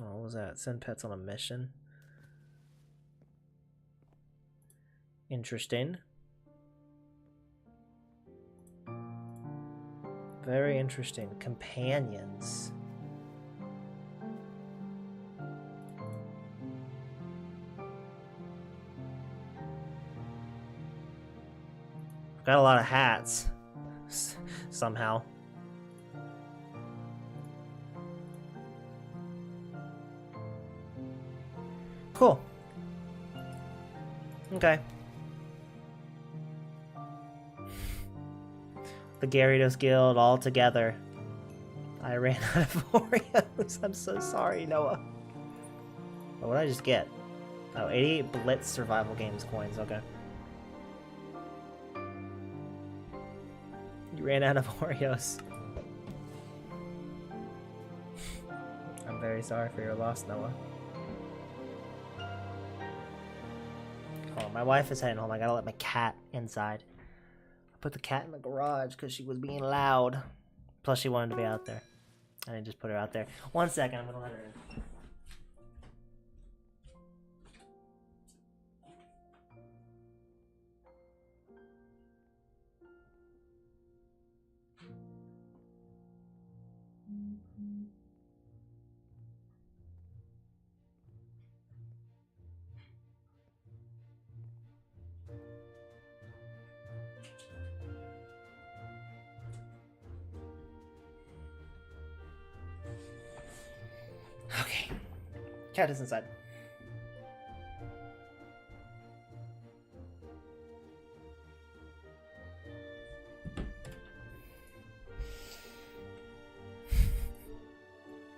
Oh, what was that? Send pets on a mission. Interesting. Very interesting. Companions. Got a lot of hats. Somehow. Cool. Okay. The Gyarados Guild all together. I ran out of Oreos. I'm so sorry, Noah. Oh, what did I just get? Oh, 88 Blitz Survival Games coins. Okay. You ran out of Oreos. I'm very sorry for your loss, Noah. Oh, my wife is heading home. I gotta let my cat inside. I put the cat in the garage because she was being loud. Plus, she wanted to be out there. I didn't just put her out there. 1 second, I'm gonna let her in. Okay. Cat is inside.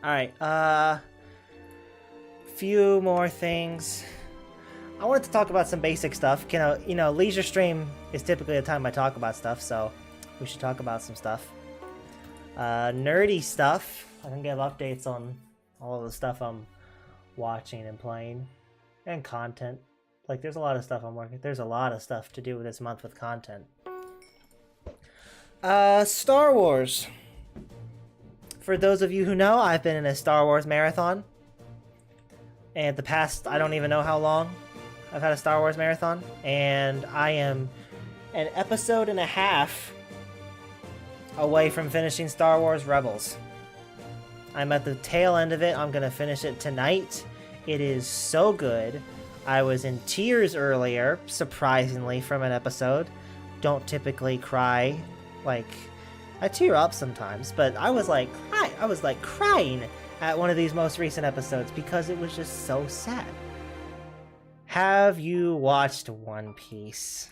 Alright, few more things. I wanted to talk about some basic stuff. You know, leisure stream is typically the time I talk about stuff, so we should talk about some stuff. Nerdy stuff. I can give updates on all the stuff I'm watching and playing. And content. Like, there's a lot of stuff I'm working. There's a lot of stuff to do this month with content. Star Wars. For those of you who know, I've been in a Star Wars marathon. And the past, I don't even know how long. I've had a Star Wars marathon, and I am an episode and a half away from finishing Star Wars Rebels. I'm at the tail end of it. I'm gonna finish it tonight. It is so good. I was in tears earlier, surprisingly, from an episode. Don't typically cry. Like, I tear up sometimes, but I was like crying at one of these most recent episodes because it was just so sad. Have you watched One Piece?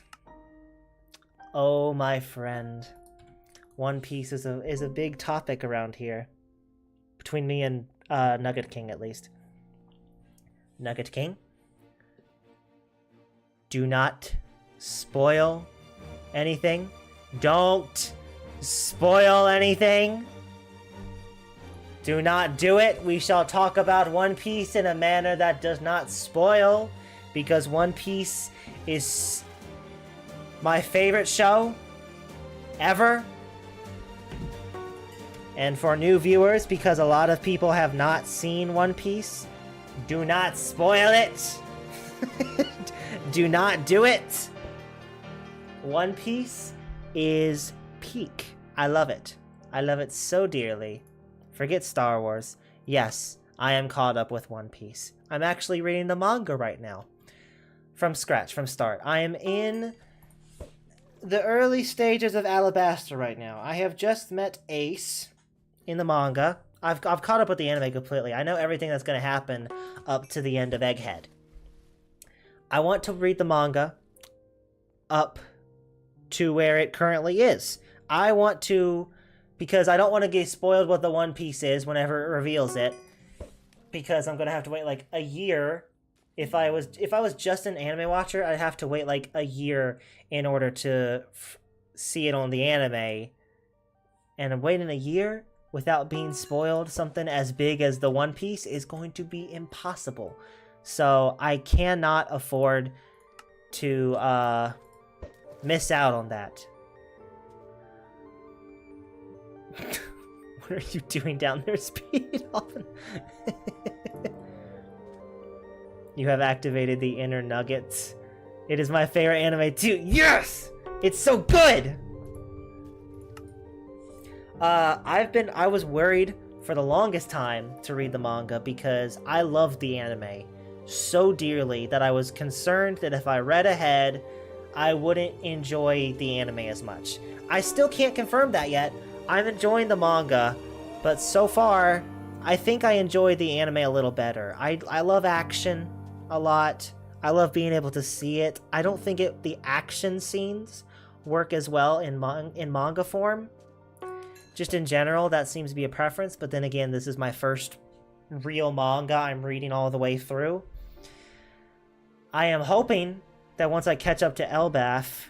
Oh, my friend. One Piece is a big topic around here. Between me and Nugget King, at least. Nugget King? Do not spoil anything. Don't spoil anything. Do not do it. We shall talk about One Piece in a manner that does not spoil, because One Piece is my favorite show ever. And for new viewers, because a lot of people have not seen One Piece, do not spoil it. Do not do it. One Piece is peak. I love it. I love it so dearly. Forget Star Wars. Yes, I am caught up with One Piece. I'm actually reading the manga right now. From scratch, from start. I am in the early stages of Alabasta right now. I have just met Ace in the manga. I've caught up with the anime completely. I know everything that's going to happen up to the end of Egghead. I want to read the manga up to where it currently is. I want to, because I don't want to get spoiled what the One Piece is whenever it reveals it, because I'm going to have to wait like a year. If I was just an anime watcher, I'd have to wait like a year in order to see it on the anime. And waiting a year without being spoiled something as big as the One Piece is going to be impossible. So I cannot afford to miss out on that. What are you doing down there, Speed? You have activated the inner nuggets. It is my favorite anime too. Yes! It's so good! I was worried for the longest time to read the manga because I loved the anime so dearly that I was concerned that if I read ahead, I wouldn't enjoy the anime as much. I still can't confirm that yet. I'm enjoying the manga, but so far, I think I enjoy the anime a little better. I love action a lot. I love being able to see it. I don't think the action scenes work as well in manga form. Just in general, that seems to be a preference, but then again, this is my first real manga I'm reading all the way through. I am hoping that once I catch up to Elbaf,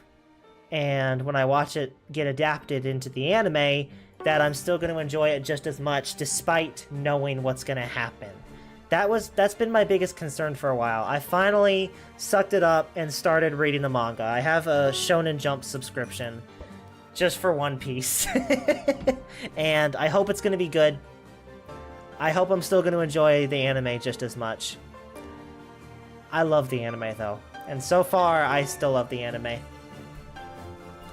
and when I watch it get adapted into the anime, that I'm still going to enjoy it just as much, despite knowing what's going to happen. That's been my biggest concern for a while. I finally sucked it up and started reading the manga. I have a Shonen Jump subscription, just for One Piece. And I hope it's going to be good. I hope I'm still going to enjoy the anime just as much. I love the anime, though. And so far, I still love the anime.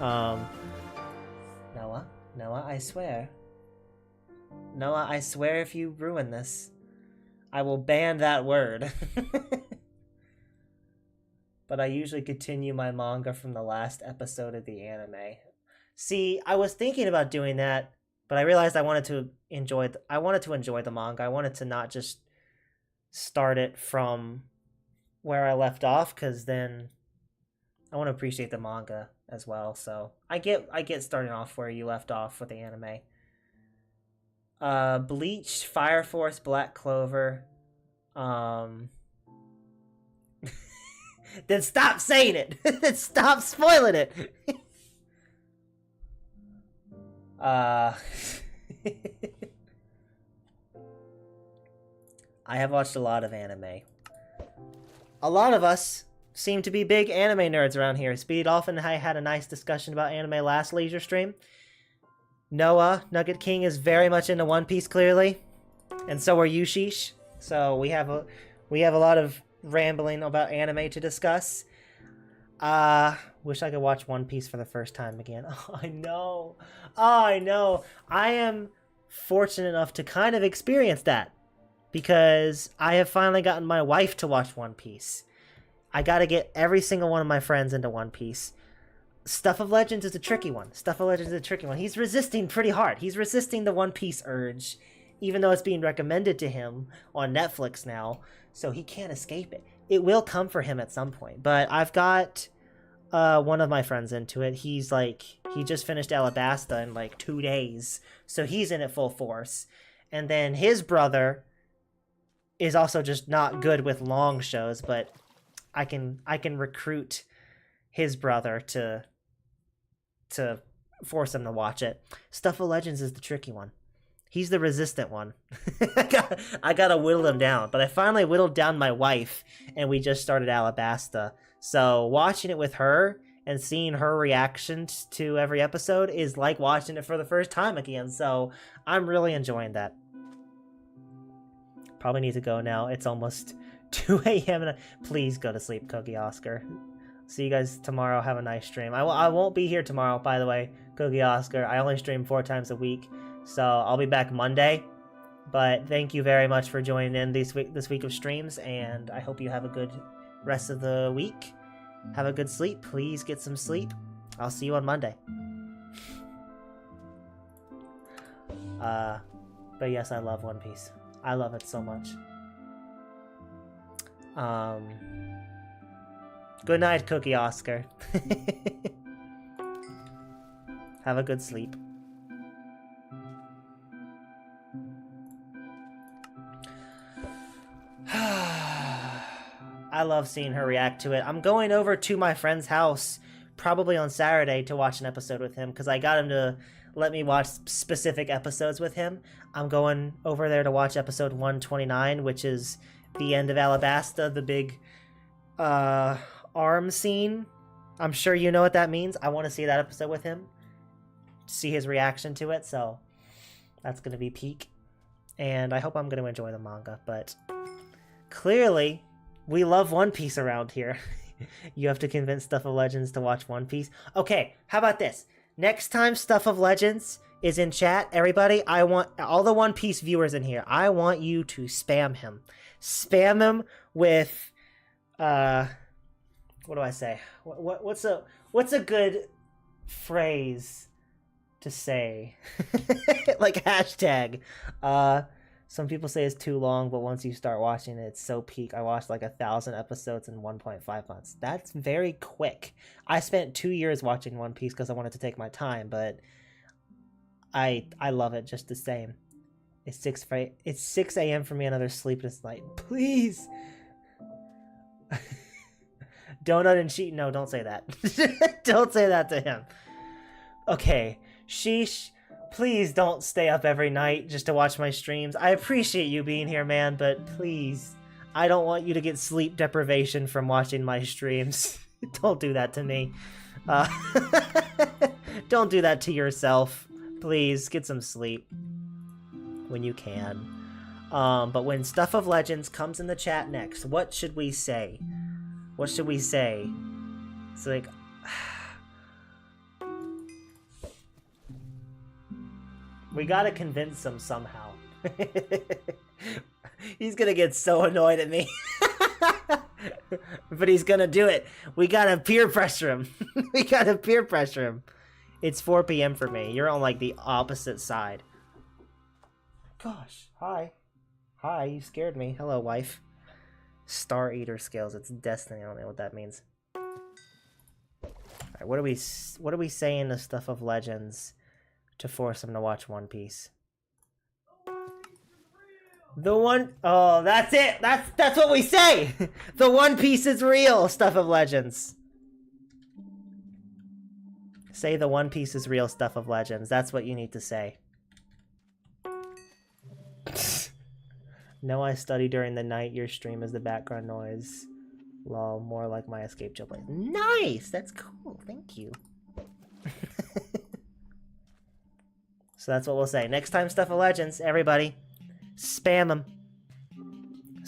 Noah, I swear. Noah, I swear if you ruin this, I will ban that word. But I usually continue my manga from the last episode of the anime. See, I was thinking about doing that, but I realized I wanted to enjoy the manga. I wanted to not just start it from where I left off, because then I want to appreciate the manga as well. So I get starting off where you left off with the anime. Bleach, Fire Force, Black Clover. Then stop saying it. Then stop spoiling it. I have watched a lot of anime. A lot of us seem to be big anime nerds around here. Speedy Dolphin and I had a nice discussion about anime last leisure stream. Noah, Nugget King, is very much into One Piece, clearly. And so are you, Sheesh. So we have a lot of rambling about anime to discuss. Wish I could watch One Piece for the first time again. Oh, I know. Oh, I know. I am fortunate enough to kind of experience that because I have finally gotten my wife to watch One Piece. I gotta get every single one of my friends into One Piece. Stuff of Legends is a tricky one. Stuff of Legends is a tricky one. He's resisting pretty hard. He's resisting the One Piece urge, even though it's being recommended to him on Netflix now, so he can't escape it. It will come for him at some point, but I've got one of my friends into it. He's like, he just finished Alabasta in like 2 days, so he's in it full force. And then his brother is also just not good with long shows, but I can recruit his brother to force him to watch it. Stuff of Legends is the tricky one. He's the resistant one. I gotta whittle him down, but I finally whittled down my wife, and we just started Alabasta. So watching it with her and seeing her reactions to every episode is like watching it for the first time again. So I'm really enjoying that. Probably need to go now. It's almost 2 a.m. Please go to sleep, Cookie Oscar. See you guys tomorrow. Have a nice stream. I won't be here tomorrow, by the way, Cookie Oscar. I only stream 4 times a week, so I'll be back Monday. But thank you very much for joining in this week of streams, and I hope you have a good rest of the week. Have a good sleep. Please get some sleep. I'll see you on Monday. But yes, I love One Piece. I love it so much. Good night, Cookie Oscar. Have a good sleep. I love seeing her react to it. I'm going over to my friend's house probably on Saturday to watch an episode with him because I got him to let me watch specific episodes with him. I'm going over there to watch episode 129, which is the end of Alabasta, the big arm scene. I'm sure you know what that means. I want to see that episode with him, see his reaction to it, so that's going to be peak. And I hope I'm going to enjoy the manga, but clearly we love One Piece around here. You have to convince Stuff of Legends to watch One Piece. Okay, how about this? Next time Stuff of Legends is in chat, everybody, I want all the One Piece viewers in here, I want you to spam him. Spam him with, what do I say? What's a good phrase to say? Like hashtag. Some people say it's too long, but once you start watching it, it's so peak. I watched like 1,000 episodes in 1.5 months. That's very quick. I spent 2 years watching One Piece because I wanted to take my time, but I love it just the same. It's 6 a.m. for me, another sleepless night. Please. Donut and sheet. No, don't say that. Don't say that to him. Okay. Sheesh. Please don't stay up every night just to watch my streams. I appreciate you being here, man, but please, I don't want you to get sleep deprivation from watching my streams. Don't do that to me. Don't do that to yourself. Please, get some sleep when you can. But when Stuff of Legends comes in the chat next, what should we say? What should we say? It's like... We gotta convince him somehow. He's gonna get so annoyed at me. But he's gonna do it. We gotta peer pressure him. We gotta peer pressure him. It's 4 p.m. for me. You're on like the opposite side. Gosh. Hi. Hi, you scared me. Hello, wife. Star Eater skills. It's destiny. I don't know what that means. Alright, what are we saying to Stuff of Legends to force him to watch One Piece? Oh, that's it. That's what we say. The One Piece is real. Stuff of Legends. Say the One Piece is real. Stuff of Legends. That's what you need to say. No, I study during the night. Your stream is the background noise. Lol, more like my escape chill place. Nice. That's cool. Thank you. So that's what we'll say. Next time, Stuff of Legends, everybody, spam them.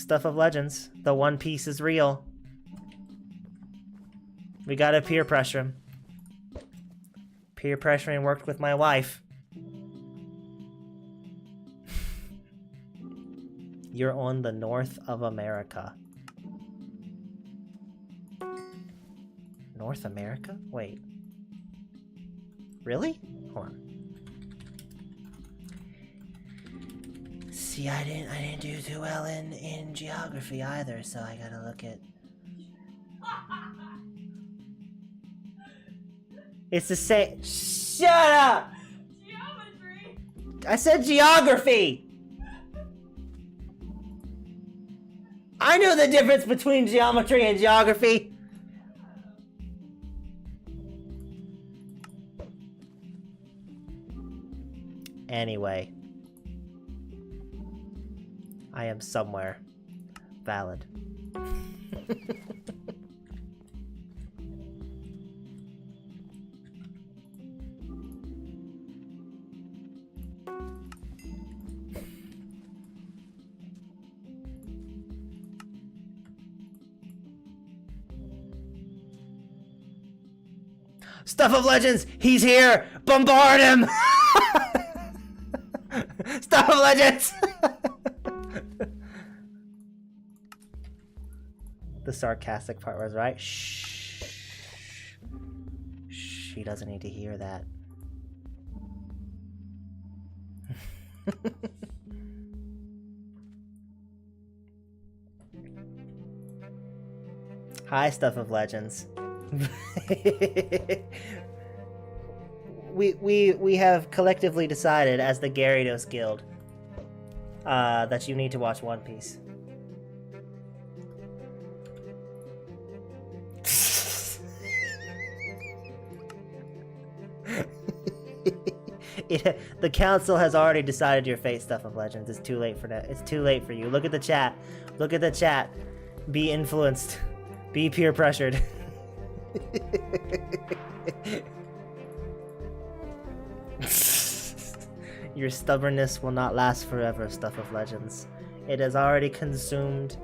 Stuff of Legends. The One Piece is real. We gotta peer pressure him. Peer pressuring worked with my wife. You're on the North of America. North America? Wait. Really? Hold on. See, I didn't do too well in geography either, so I gotta look at... It's the same... Shut up! Geometry! I said geography! I know the difference between geometry and geography! Anyway. I am somewhere. Valid. Stuff of Legends! He's here! Bombard him! Stuff of Legends! The sarcastic part was right. Shh. She doesn't need to hear that. Hi, Stuff of Legends. we have collectively decided as the Gyarados Guild that you need to watch One Piece. The council has already decided your fate, Stuff of Legends. It's too late for that. It's too late for you. Look at the chat. Look at the chat. Be influenced. Be peer pressured. Your stubbornness will not last forever, Stuff of Legends. It has already consumed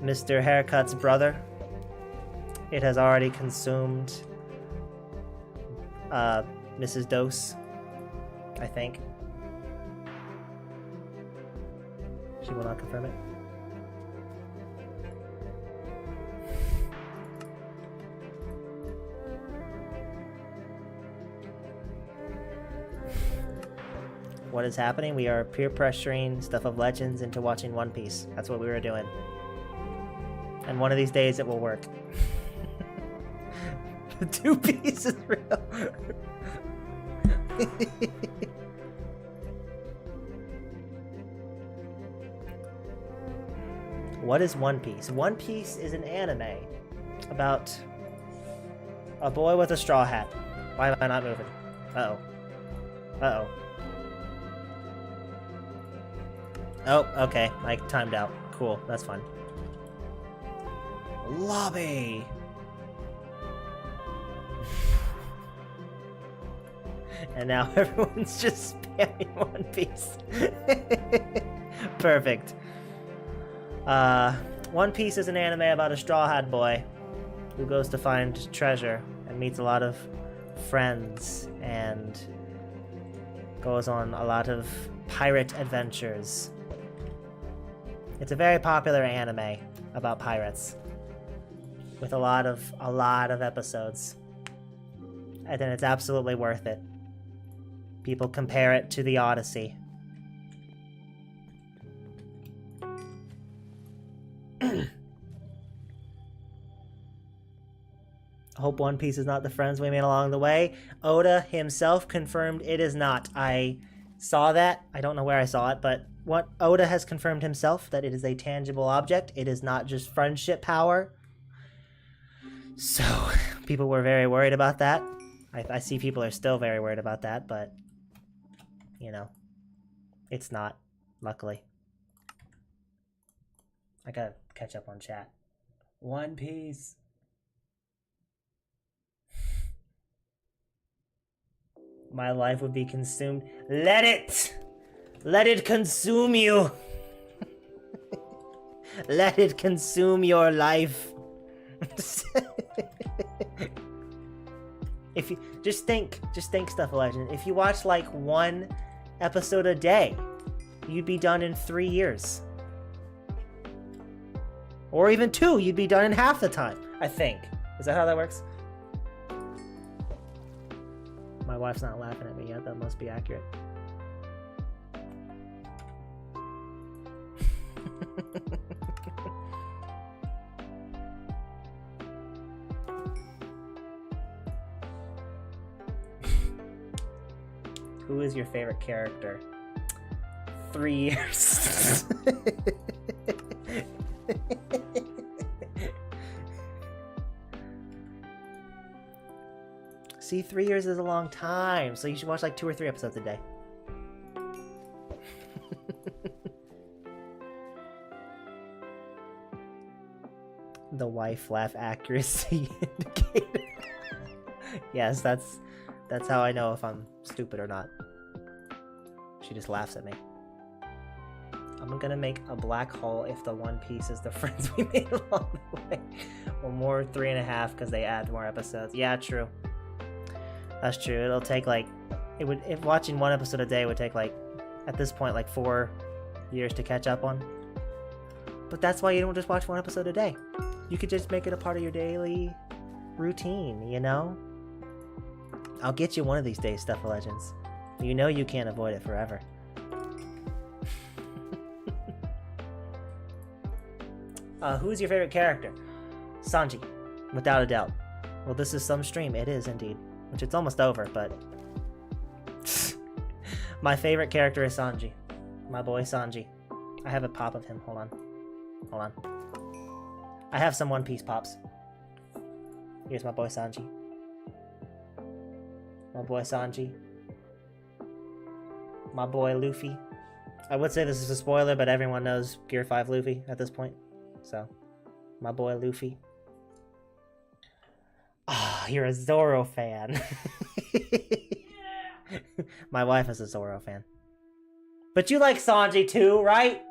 Mr. Haircut's brother. It has already consumed Mrs. Dose, I think. She will not confirm it. What is happening? We are peer pressuring Stuff of Legends into watching One Piece. That's what we were doing. And one of these days it will work. The 2 Piece is real. What is One Piece? One Piece is an anime about a boy with a straw hat. Why am I not moving? Uh-oh. Uh-oh. Oh, okay. I timed out. Cool. That's fun. Lobby! And now everyone's just spamming One Piece. Perfect. One Piece is an anime about a Straw Hat boy who goes to find treasure and meets a lot of friends and goes on a lot of pirate adventures. It's a very popular anime about pirates with a lot of episodes. And then it's absolutely worth it. People compare it to the Odyssey. Hope One Piece is not the friends we made along the way. Oda himself confirmed it is not. I saw that. I don't know where I saw it, but what Oda has confirmed himself that it is a tangible object. It is not just friendship power. So people were very worried about that. I see people are still very worried about that, but you know, it's not, luckily. I gotta catch up on chat. One Piece. My life would be consumed. Let it consume you. Let it consume your life. If you just think Stuff Legend. If you watch like 1 episode a day, you'd be done in 3 years. Or even 2, you'd be done in half the time, I think. Is that how that works? My wife's not laughing at me yet. That must be accurate. Who is your favorite character? 3 years. See, 3 years is a long time, so you should watch like 2 or 3 episodes a day. The wife laugh accuracy indicator. Yes, that's how I know if I'm stupid or not. She just laughs at me. I'm gonna make a black hole if the One Piece is the friends we made along the way. Or more 3.5 because they add more episodes. Yeah, true. That's true. It'll take like, if watching 1 episode a day would take like, at this point, like 4 years to catch up on. But that's why you don't just watch 1 episode a day. You could just make it a part of your daily routine, you know? I'll get you one of these days, Stuff of Legends. You know you can't avoid it forever. Who's your favorite character? Sanji, without a doubt. Well, this is some stream. It is indeed. Which it's almost over, but... My favorite character is Sanji. My boy Sanji. I have a pop of him. Hold on. Hold on. I have some One Piece pops. Here's my boy Sanji. My boy Sanji. My boy Luffy. I would say this is a spoiler, but everyone knows Gear 5 Luffy at this point. So, my boy Luffy. Ah, oh, you're a Zoro fan. Yeah. My wife is a Zoro fan. But you like Sanji too, right?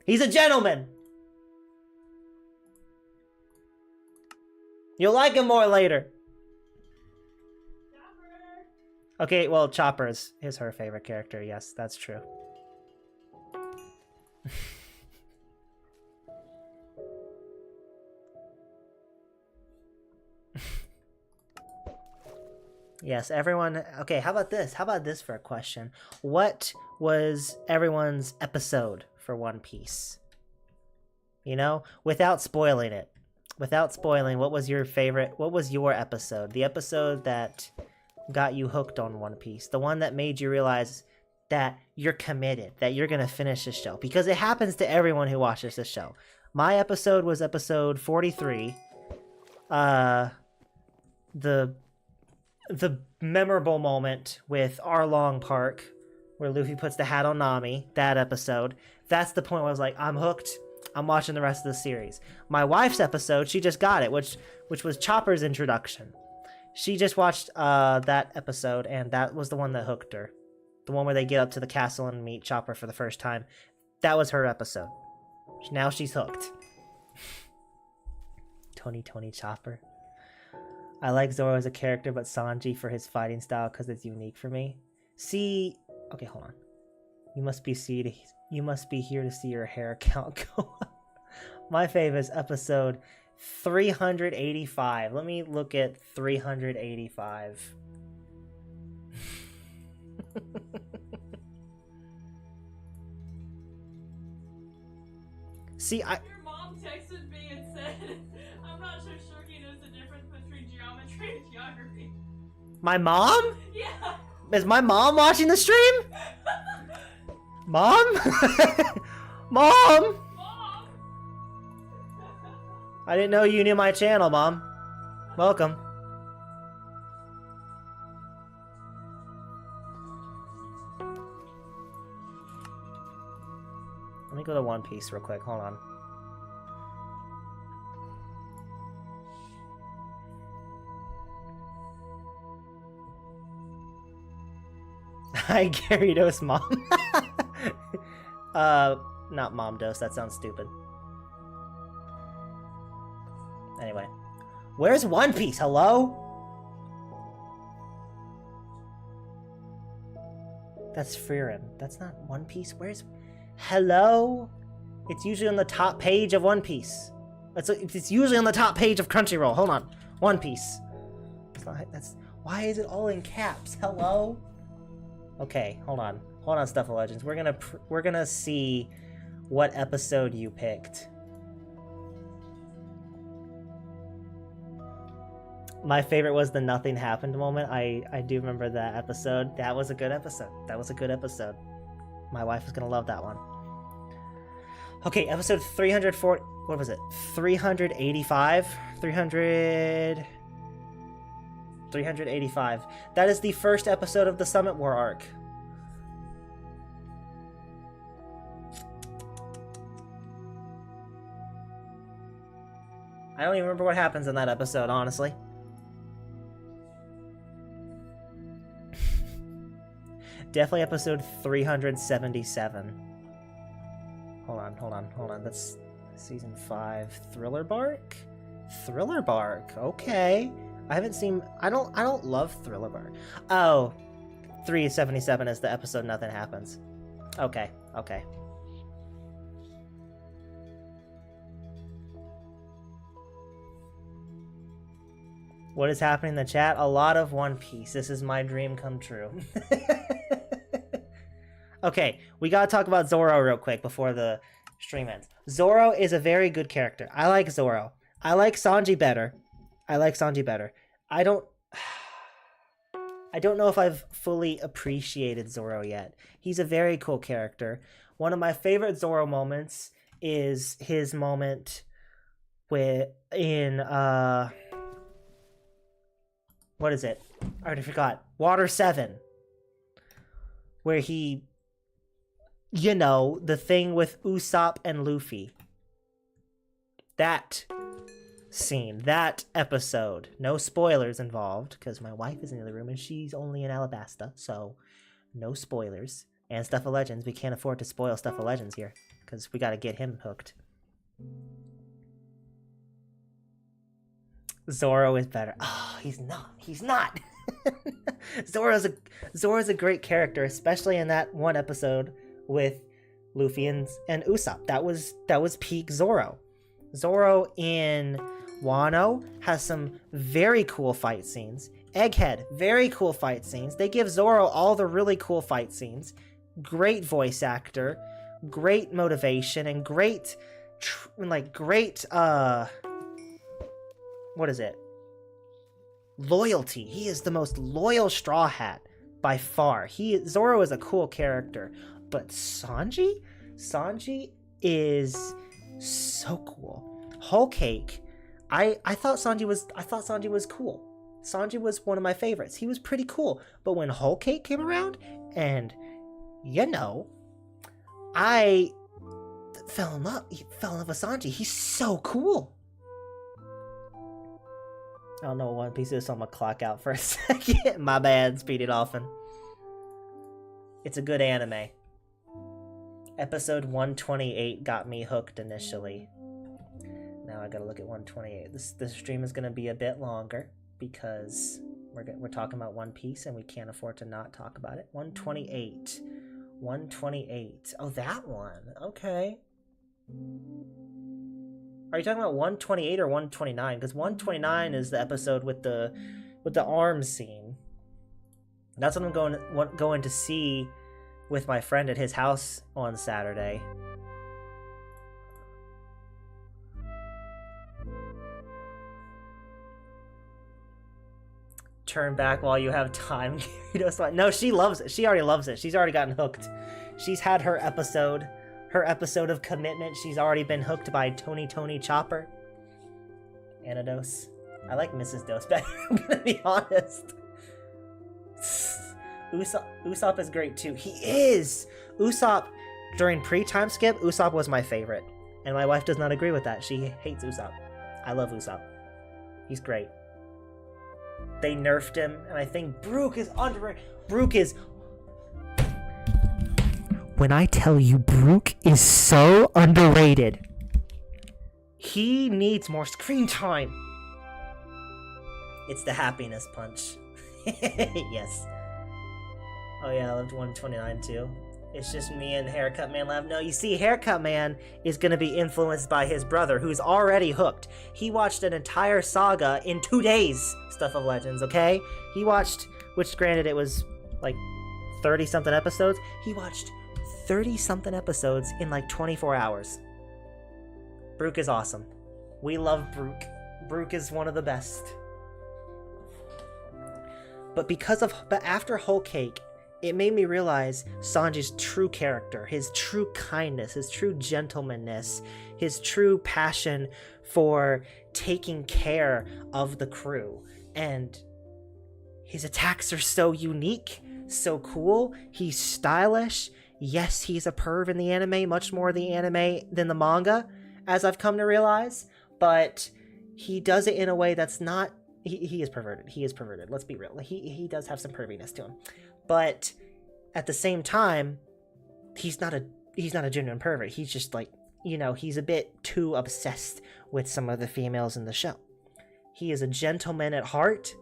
He's a gentleman. You'll like him more later. Chopper. Okay, well, Chopper is her favorite character. Yes, that's true. Yes, everyone... Okay, how about this? How about this for a question? What was everyone's episode for One Piece? You know? Without spoiling it. Without spoiling, what was your favorite... What was your episode? The episode that got you hooked on One Piece. The one that made you realize that you're committed. That you're going to finish this show. Because it happens to everyone who watches this show. My episode was episode 43. The memorable moment with Arlong Park, where Luffy puts the hat on Nami, that episode, that's the point where I was like, I'm hooked. I'm watching the rest of the series. My wife's episode, she just got it, which was Chopper's introduction. She just watched that episode, and that was the one that hooked her. The one where they get up to the castle and meet Chopper for the first time. That was her episode. Now she's hooked. Tony Chopper. I like Zoro as a character, but Sanji for his fighting style because it's unique for me. See... Okay, hold on. You must be here to see your hair count go up. My favorite is episode 385. Let me look at 385. See, Your mom texted me and said, I'm not so sure he knows the difference between geometry and geography. My mom? Yeah. Is my mom watching the stream? Mom? Mom? Mom! I didn't know you knew my channel, Mom. Welcome. Let me go to One Piece real quick. Hold on. Hi, Gyarados mom. Not mom dose. That sounds stupid. Anyway, where's One Piece? Hello? That's Frieren. That's not One Piece. Where's... Hello? It's usually on the top page of One Piece. It's usually on the top page of Crunchyroll. Hold on. One Piece. It's not... That's... Why is it all in caps? Hello? Okay, hold on. Hold on, Stuff of Legends. We're gonna see what episode you picked. My favorite was the nothing happened moment. I do remember that episode. That was a good episode. That was a good episode. My wife is gonna love that one. Okay, episode 340. What was it? 385? 385. That is the first episode of the Summit War arc. I don't even remember what happens in that episode, honestly. Definitely episode 377. Hold on. That's season 5. Thriller Bark? Thriller Bark. Okay. I haven't seen... I don't love Thriller Bark. Oh. 377 is the episode Nothing Happens. Okay. What is happening in the chat? A lot of One Piece. This is my dream come true. Okay, we gotta talk about Zoro real quick before the stream ends. Zoro is a very good character. I like Zoro. I like Sanji better. I don't know if I've fully appreciated Zoro yet. He's a very cool character. One of my favorite Zoro moments is his moment in what is it? I already forgot. Water 7. Where he... You know, the thing with Usopp and Luffy. That scene, that episode. No spoilers involved, because my wife is in the other room and she's only in Alabasta, so no spoilers. And Stuff of Legends, we can't afford to spoil Stuff of Legends here, because we gotta get him hooked. Zoro is better. Oh, he's not. Zoro's a great character, especially in that one episode with Luffy and Usopp. That was peak Zoro. Zoro in Wano has some very cool fight scenes. Egghead, very cool fight scenes. They give Zoro all the really cool fight scenes. Great voice actor, great motivation, and great what is it? Loyalty. He is the most loyal Straw Hat by far. Zoro is a cool character, but Sanji is so cool. Whole Cake. I thought Sanji was cool. Sanji was one of my favorites. He was pretty cool. But when Whole Cake came around, and I fell in love with Sanji. He's so cool. I don't know what One Piece is, so I'm gonna clock out for a second. My bad, Speedy Dolphin. It's a good anime. Episode 128 got me hooked initially. Now I gotta look at 128. This stream is gonna be a bit longer because we're talking about One Piece and we can't afford to not talk about it. 128. 128. Oh, that one. Okay. Are you talking about 128 or 129? Because 129 is the episode with the arms scene. That's what I'm going to see with my friend at his house on Saturday. Turn back while you have time. No, she loves it. She already loves it. She's already gotten hooked. She's had her episode of commitment. She's already been hooked by Tony Chopper. Anados. I like Mrs. Dose better, I'm gonna be honest. Usopp is great too. He is! Usopp, during pre-time skip, Usopp was my favorite. And my wife does not agree with that. She hates Usopp. I love Usopp. He's great. They nerfed him, and I think Brook is underrated. Brook is when I tell you Brook is so underrated. He needs more screen time. It's the happiness punch. Yes. Oh yeah, I lived 129 too. It's just me and Haircut Man left. No, you see, Haircut Man is going to be influenced by his brother, who's already hooked. He watched an entire saga in 2 days, Stuff of Legends, okay? He watched, which granted it was like 30-something episodes. He watched 30-something episodes in like 24 hours. Brook is awesome. We love Brook. Brook is one of the best. But after Whole Cake, it made me realize Sanji's true character, his true kindness, his true gentlemanness, his true passion for taking care of the crew. And his attacks are so unique, so cool. He's stylish. Yes, he's a perv in the anime, much more the anime than the manga, as I've come to realize. But he does it in a way that's not... He is perverted. He is perverted. Let's be real. He does have some perviness to him. But at the same time, he's not a genuine pervert. He's just like, you know, he's a bit too obsessed with some of the females in the show. He is a gentleman at heart.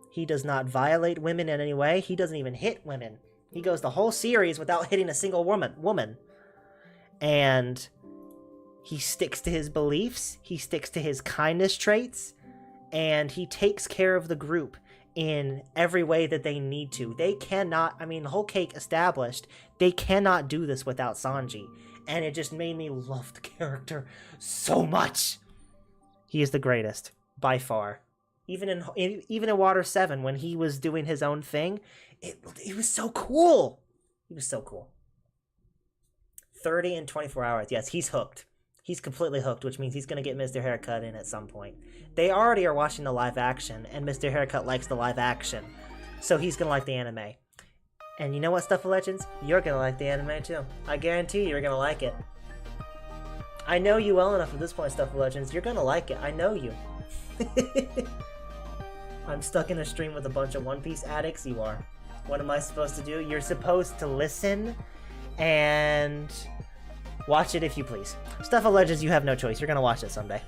He does not violate women in any way. He doesn't even hit women. He goes the whole series without hitting a single woman. And he sticks to his beliefs. He sticks to his kindness traits. And he takes care of the group in every way that they need to. They cannot, I mean, the Whole Cake established, they cannot do this without Sanji. And it just made me love the character so much. He is the greatest, by far. Even in Water 7, when he was doing his own thing, it was so cool. He was so cool. 30 in 24 hours. Yes, he's hooked. He's completely hooked, which means he's going to get Mr. Haircut in at some point. They already are watching the live action, and Mr. Haircut likes the live action. So he's going to like the anime. And you know what, Stuff of Legends? You're going to like the anime too. I guarantee you're going to like it. I know you well enough at this point, Stuff of Legends. You're going to like it. I know you. I'm stuck in a stream with a bunch of One Piece addicts. You are. What am I supposed to do? You're supposed to listen and... watch it if you please. Stuff of Legends, you have no choice. You're gonna watch it someday.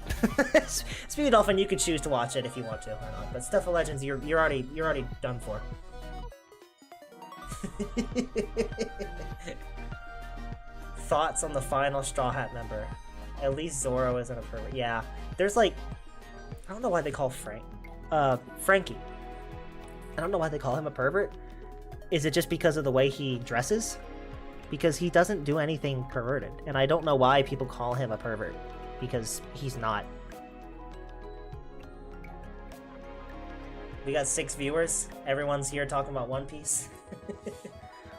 Speedy Dolphin, you could choose to watch it if you want to or not. But Stuff of Legends, you're already done for. Thoughts on the final Straw Hat member? At least Zoro isn't a pervert. Yeah, there's like, I don't know why they call Frankie. I don't know why they call him a pervert. Is it just because of the way he dresses? Because he doesn't do anything perverted. And I don't know why people call him a pervert. Because he's not. We got 6 viewers. Everyone's here talking about One Piece.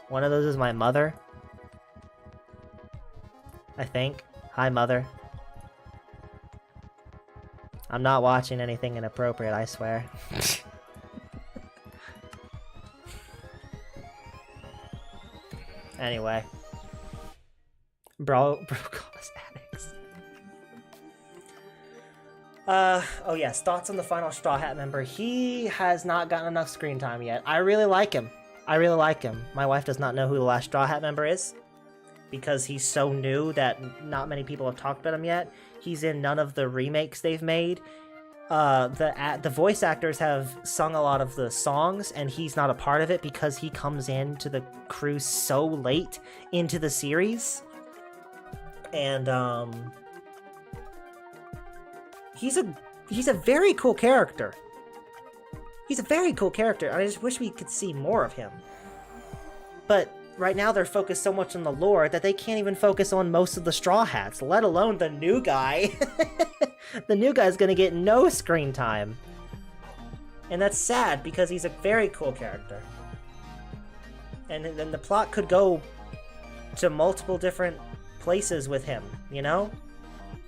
One of those is my mother. I think. Hi, Mother. I'm not watching anything inappropriate, I swear. Anyway. Bro calls addicts. Oh yes, thoughts on the final Straw Hat member. He has not gotten enough screen time yet. I really like him. My wife does not know who the last Straw Hat member is. Because he's so new that not many people have talked about him yet. He's in none of the remakes they've made. The voice actors have sung a lot of the songs, and he's not a part of it because he comes into the crew so late into the series. And he's a very cool character. He's a very cool character. I just wish we could see more of him. But right now they're focused so much on the lore that they can't even focus on most of the Straw Hats, let alone the new guy. The new guy's gonna get no screen time. And that's sad because he's a very cool character. And then the plot could go to multiple different places with him, you know?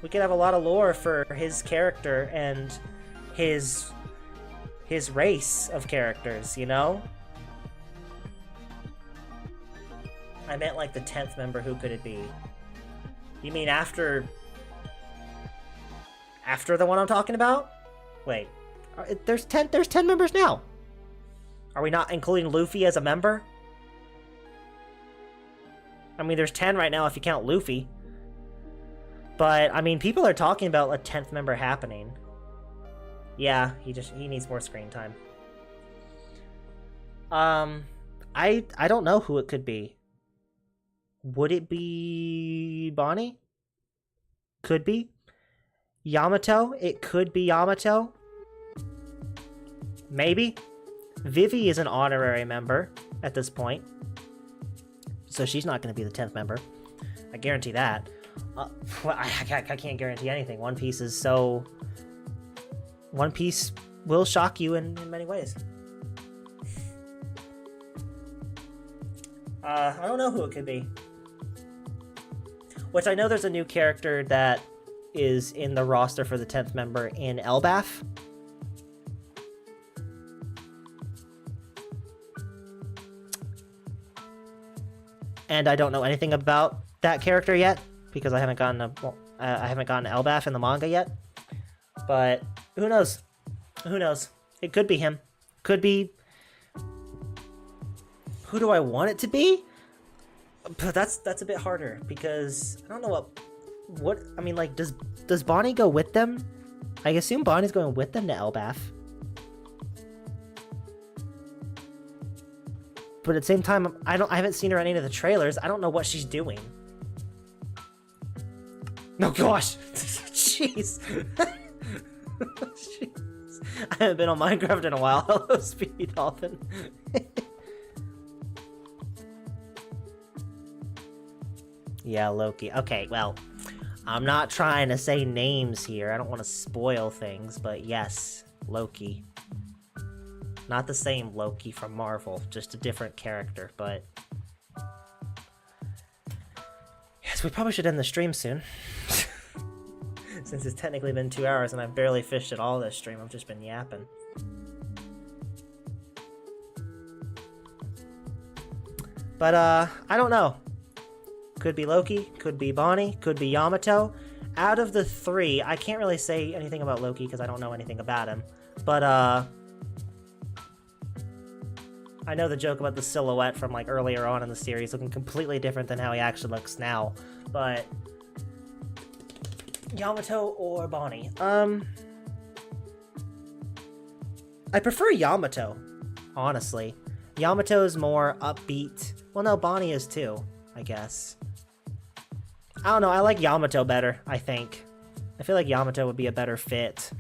We could have a lot of lore for his character and his race of characters, you know? I meant like the 10th member, who could it be? You mean after the one I'm talking about? Wait, there's 10 members now. Are we not including Luffy as a member? I mean, there's 10 right now if you count Luffy. But, I mean, people are talking about a 10th member happening. Yeah, he needs more screen time. I don't know who it could be. Would it be Bonnie? Could be. Yamato? It could be Yamato. Maybe. Vivi is an honorary member at this point. So she's not going to be the 10th member. I guarantee that. Well, I can't guarantee anything. One Piece is so... One Piece will shock you in many ways. I don't know who it could be. Which I know there's a new character that is in the roster for the 10th member in Elbaf. And I don't know anything about that character yet because I haven't gotten Elbaf in the manga yet. But who knows? Who knows? It could be him. Could be. Who do I want it to be? But that's a bit harder because I don't know what I mean. Like, does Bonnie go with them? I assume Bonnie's going with them to Elbaf. But at the same time, I haven't seen her in any of the trailers. I don't know what she's doing. No, gosh, jeez. Jeez. I haven't been on Minecraft in a while. Hello, Speedy Dolphin. Yeah, Loki. Okay, well, I'm not trying to say names here. I don't want to spoil things, but yes, Loki. Not the same Loki from Marvel, just a different character, but... Yes, we probably should end the stream soon. Since it's technically been 2 hours and I've barely fished at all this stream, I've just been yapping. But, I don't know. Could be Loki, could be Bonnie, could be Yamato. Out of the three, I can't really say anything about Loki because I don't know anything about him. But, I know the joke about the silhouette from, like, earlier on in the series looking completely different than how he actually looks now. But... Yamato or Bonnie? I prefer Yamato, honestly. Yamato is more upbeat. Well, no, Bonnie is too, I guess. I don't know, I like Yamato better, I think. I feel like Yamato would be a better fit.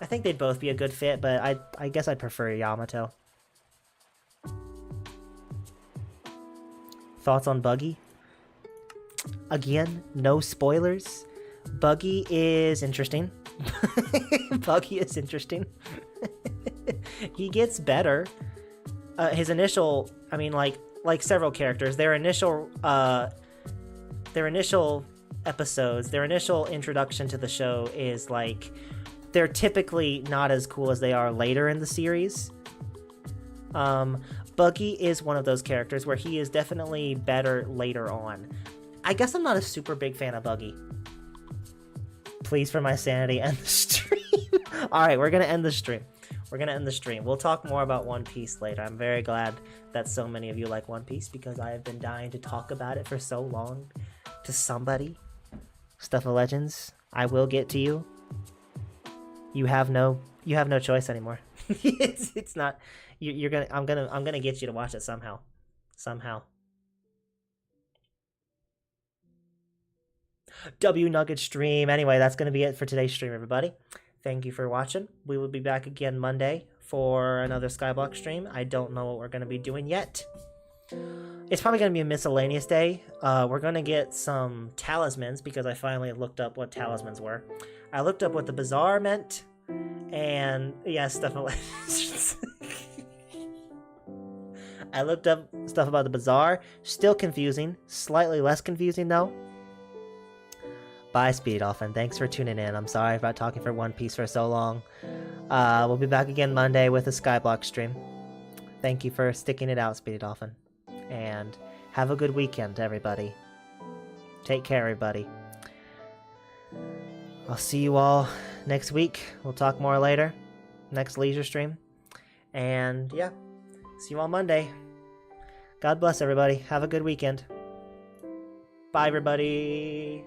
I think they'd both be a good fit, but I guess I'd prefer Yamato. Thoughts on Buggy? Again, no spoilers. Buggy is interesting. Buggy is interesting. He gets better. His initial, I mean, like several characters, their initial episodes, their initial introduction to the show is like, they're typically not as cool as they are later in the series. Buggy is one of those characters where he is definitely better later on. I guess I'm not a super big fan of Buggy. Please, for my sanity, end the stream. Alright, we're gonna end the stream. We're gonna end the stream. We'll talk more about One Piece later. I'm very glad that so many of you like One Piece because I have been dying to talk about it for so long to somebody. Stuff of Legends, I will get to you. You have no choice anymore. it's not. I'm gonna get you to watch it somehow. W Nugget stream. Anyway, that's gonna be it for today's stream, everybody. Thank you for watching. We will be back again Monday for another Skyblock stream. I don't know what we're gonna be doing yet. It's probably gonna be a miscellaneous day. We're gonna get some talismans because I finally looked up what talismans were. I looked up what the bazaar meant, and yeah, stuff. I looked up stuff about the bazaar. Still confusing. Slightly less confusing though. Bye, Speedy Dolphin. Thanks for tuning in. I'm sorry about talking for One Piece for so long. We'll be back again Monday with a Skyblock stream. Thank you for sticking it out, Speedy Dolphin. And have a good weekend, everybody. Take care, everybody. I'll see you all next week. We'll talk more later. Next leisure stream. And yeah, see you on Monday. God bless everybody. Have a good weekend. Bye, everybody.